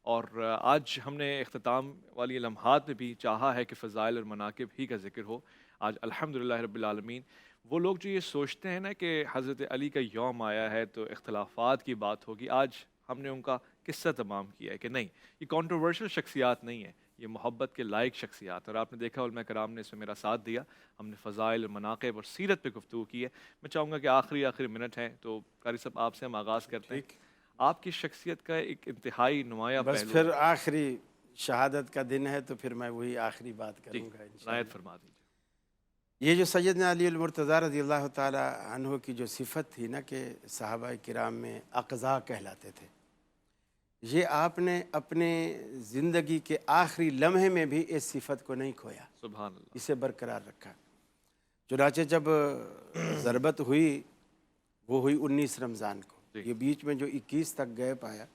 اور آج ہم نے اختتام والی لمحات میں بھی چاہا ہے کہ فضائل اور مناقب ہی کا ذکر ہو. آج الحمدللہ رب العالمین وہ لوگ جو یہ سوچتے ہیں نا کہ حضرت علی کا یوم آیا ہے تو اختلافات کی بات ہوگی، آج ہم نے ان کا قصہ تمام کیا ہے کہ نہیں، یہ کانٹروورشل شخصیات نہیں ہیں، یہ محبت کے لائق شخصیات. اور آپ نے دیکھا علماء کرام نے اس میں میرا ساتھ دیا، ہم نے فضائل اور مناقب اور سیرت پہ گفتگو کی ہے. میں چاہوں گا کہ آخری منٹ ہیں تو قاری صاحب آپ سے ہم آغاز کرتے ہیں. آپ کی شخصیت کا ایک انتہائی نمایاں بس پہلو، پھر آخری شہادت کا دن ہے تو پھر میں وہی آخری بات کروں گا انشاءاللہ. عنایت فرما دیجیے. یہ جو سیدنا علی المرتضیٰ رضی اللہ تعالی عنہ کی جو صفت تھی نا کہ صحابہ کرام میں اقضاء کہلاتے تھے، یہ آپ نے اپنے زندگی کے آخری لمحے میں بھی اس صفت کو نہیں کھویا، سبحان اللہ، اسے برقرار رکھا. چنانچہ جب ضربت ہوئی وہ ہوئی 19 رمضان کو، یہ بیچ میں جو 21 تک گیپ آیا،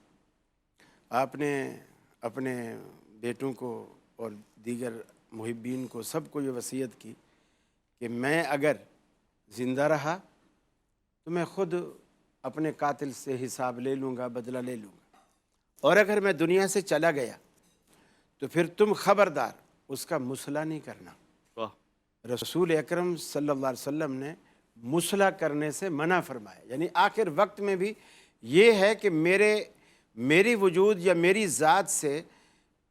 آپ نے اپنے بیٹوں کو اور دیگر محبین کو سب کو یہ وصیت کی کہ میں اگر زندہ رہا تو میں خود اپنے قاتل سے حساب لے لوں گا، بدلہ لے لوں گا، اور اگر میں دنیا سے چلا گیا تو پھر تم خبردار اس کا مصلح نہیں کرنا. رسول اکرم صلی اللہ علیہ وسلم نے مصلح کرنے سے منع فرمایا. یعنی آخر وقت میں بھی یہ ہے کہ میری وجود یا میری ذات سے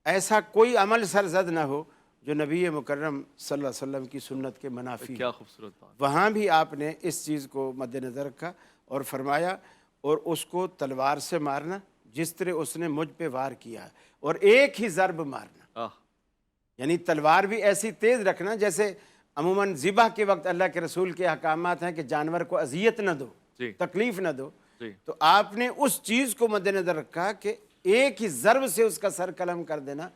ایسا کوئی عمل سرزد نہ ہو جو نبی مکرم صلی اللہ علیہ وسلم کی سنت کے منافی. کیا خوبصورت بات. وہاں بھی آپ نے اس چیز کو مد نظر رکھا اور فرمایا اور اس کو تلوار سے مارنا جس طرح اس نے مجھ پہ وار کیا، اور ایک ہی ضرب مارنا. یعنی تلوار بھی ایسی تیز رکھنا جیسے عموماً ذبح کے وقت اللہ کے رسول کے احکامات ہیں کہ جانور کو اذیت نہ دو، تکلیف نہ دو. تو آپ نے اس چیز کو مد نظر رکھا کہ ایک ہی ضرب سے اس کا سر قلم کر دینا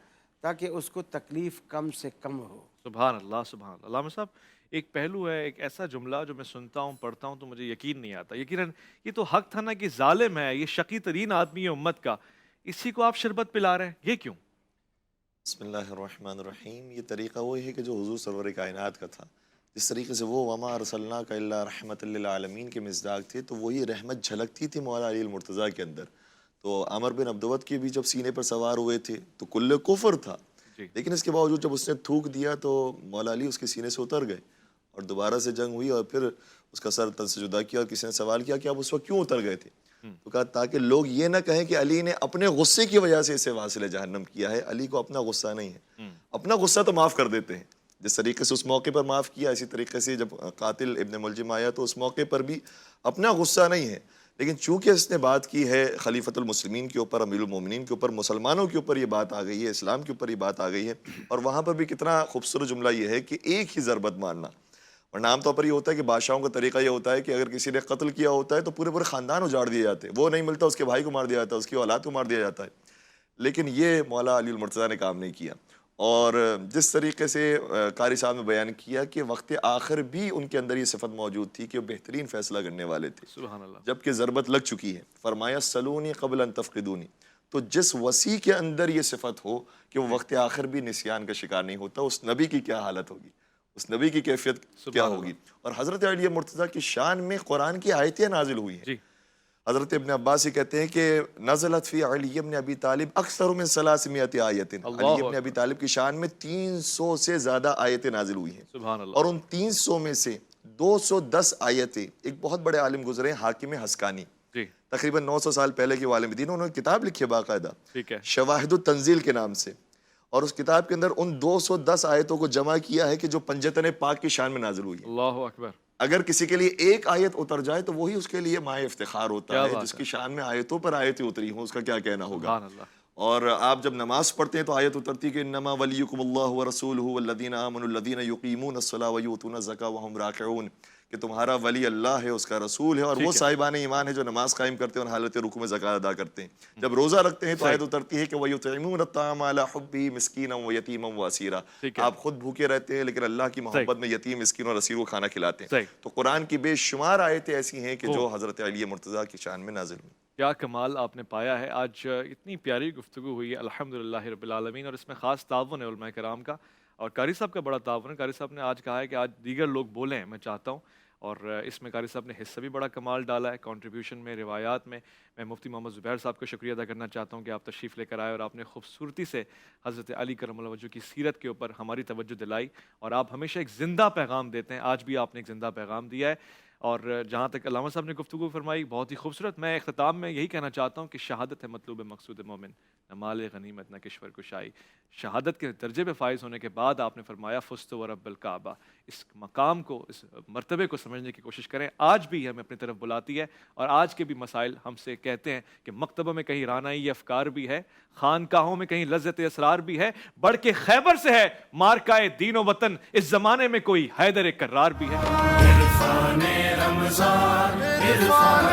تاکہ اس کو تکلیف کم سے کم ہو۔ سبحان اللہ سبحان اللہ۔ علامہ صاحب ایک پہلو ہے، ایک ایسا جملہ جو میں سنتا ہوں پڑھتا ہوں تو مجھے یقین نہیں آتا، یقیناً یہ تو حق تھا نا کہ ظالم ہے، یہ شقی ترین آدمی ہے امت کا، اسی کو آپ شربت پلا رہے ہیں، یہ کیوں؟ بسم اللہ الرحمن الرحیم۔ یہ طریقہ وہی ہے کہ جو حضور سرور کائنات کا تھا، جس طریقے سے وہ وما ارسلناک الا رحمت للعالمین کے مصداق تھے، تو وہی رحمت جھلکتی تھی مولا علی المرتضیٰ کے اندر۔ تو عامر بن عبدود کے بھی جب سینے پر سوار ہوئے تھے تو کل کفر تھا، لیکن اس کے باوجود جب اس نے تھوک دیا تو مولا علی اس کے سینے سے اتر گئے، اور دوبارہ سے جنگ ہوئی اور پھر اس کا سر تن سے جدا کیا، اور کسی نے سوال کیا کہ آپ اس وقت کیوں اتر گئے تھے؟ تو کہا تاکہ لوگ یہ نہ کہیں کہ علی نے اپنے غصے کی وجہ سے اسے واصل جہنم کیا ہے۔ علی کو اپنا غصہ نہیں ہے، اپنا غصہ تو معاف کر دیتے ہیں، جس طریقے سے اس موقع پر معاف کیا، اسی طریقے سے جب قاتل ابن ملجم آیا تو اس موقع پر بھی اپنا غصہ نہیں ہے، لیکن چونکہ اس نے بات کی ہے خلیفۃ المسلمین کے اوپر، امیر المومنین کے اوپر، مسلمانوں کے اوپر یہ بات آ گئی ہے، اسلام کے اوپر یہ بات آ گئی ہے، اور وہاں پر بھی کتنا خوبصورت جملہ یہ ہے کہ ایک ہی ضربت مارنا۔ ورنہ عام طور پر یہ ہوتا ہے کہ بادشاہوں کا طریقہ یہ ہوتا ہے کہ اگر کسی نے قتل کیا ہوتا ہے تو پورے پورے خاندان اجاڑ دیے جاتے ہیں، وہ نہیں ملتا اس کے بھائی کو مار دیا جاتا ہے، اس کی اولاد کو مار دیا جاتا ہے، لیکن یہ مولا علی المرتضیٰ نے کام نہیں کیا۔ اور جس طریقے سے قاری صاحب نے بیان کیا کہ وقت آخر بھی ان کے اندر یہ صفت موجود تھی کہ وہ بہترین فیصلہ کرنے والے تھے، سبحان اللہ۔ جبکہ ضربت لگ چکی ہے، فرمایا سلونی قبل ان تفقدونی۔ تو جس وسیع کے اندر یہ صفت ہو کہ وہ وقت آخر بھی نسیان کا شکار نہیں ہوتا، اس نبی کی کیا حالت ہوگی، اس نبی کی کیفیت کیا ہوگی۔ اور حضرت علی مرتضیٰ کی شان میں قرآن کی آیتیں نازل ہوئی ہیں۔ حضرت ابن عباس یہ کہتے ہیں کہ نزلت فی علی ابن ابی طالب اکثر من 300 آیت، علی ابن ابی طالب کی شان میں 300 سے زیادہ آیتیں نازل ہوئی ہیں، سبحان اللہ۔ اور ان 300 میں سے 210 آیتیں ایک بہت بڑے عالم گزرے ہیں، حاکم حسکانی، تقریباً 900 سال پہلے کے عالم دین، انہوں نے کتاب لکھی ہے باقاعدہ شواہد التنزیل کے نام سے، اور اس کتاب کے اندر ان 210 آیتوں کو جمع کیا ہے کہ جو پنجتن پاک کی شان میں نازل ہوئی ہے۔ اللہ اکبر۔ اگر کسی کے لیے ایک آیت اتر جائے تو وہی اس کے لیے مائع افتخار ہوتا ہے، جس کی شان میں آیتوں پر آیتیں اتری ہوں، اس کا کیا کہنا ہوگا۔ اور آپ جب نماز پڑھتے ہیں تو آیت اترتی کہ انما ولیکم اللہ ورسولہ والذین آمنوا الذین یقیمون الصلاۃ ویؤتون الزکاۃ وہم راکعون، کہ تمہارا ولی اللہ ہے، اس کا رسول ہے، اور وہ صاحبان ایمان ہے جو نماز قائم کرتے ہیں اور حالت رکوع میں زکوٰۃ ادا کرتے ہیں۔ جب روزہ رکھتے ہیں تو آیت اترتی ہے کہ وَيُطْعِمُونَ الطَّعَامَ عَلَىٰ حُبِّهِ مِسْكِينًا وَيَتِيمًا وَأَسِيرًا، آپ خود بھوکے رہتے ہیں لیکن اللہ کی محبت میں یتیم، مسکین اور اسیر کو کھانا کھلاتے ہیں۔ تو قرآن کی بے شمار آیتیں ایسی ہیں کہ جو حضرت علی مرتضیٰ کی شان میں نازل ہوئی۔ کیا کمال آپ نے پایا ہے، آج اتنی پیاری گفتگو ہوئی ہے الحمدللہ رب العالمین، اور اس میں خاص تعاون ہے علماء کرام کا، اور قاری صاحب کا بڑا تعاون ہے۔ قاری صاحب نے آج کہا ہے کہ آج دیگر لوگ بولیں، میں چاہتا ہوں، اور اس میں قاری صاحب نے حصہ بھی بڑا کمال ڈالا ہے، کنٹریبیوشن میں، روایات میں۔ میں مفتی محمد زبیر صاحب کا شکریہ ادا کرنا چاہتا ہوں کہ آپ تشریف لے کر آئے اور آپ نے خوبصورتی سے حضرت علی کرم اللہ وجہہ کی سیرت کے اوپر ہماری توجہ دلائی، اور آپ ہمیشہ ایک زندہ پیغام دیتے ہیں، آج بھی آپ نے ایک زندہ پیغام دیا ہے۔ اور جہاں تک علامہ صاحب نے گفتگو فرمائی بہت ہی خوبصورت، میں اختتام میں یہی کہنا چاہتا ہوں کہ شہادت ہے مطلوب مقصود مومن، نہ مال غنیمت نہ کشور کشائی۔ شہادت کے درجے پہ فائز ہونے کے بعد آپ نے فرمایا فزت ورب الکعبہ، اس مقام کو، اس مرتبے کو سمجھنے کی کوشش کریں۔ آج بھی ہمیں اپنی طرف بلاتی ہے، اور آج کے بھی مسائل ہم سے کہتے ہیں کہ مکتبہ میں کہیں رانائی افکار بھی ہے، خانقاہوں میں کہیں لذت اسرار بھی ہے، بڑھ کے خیبر سے ہے مارکائے دین و وطن، اس زمانے میں کوئی حیدر کرار بھی ہے۔ عرفان رمضان عرفان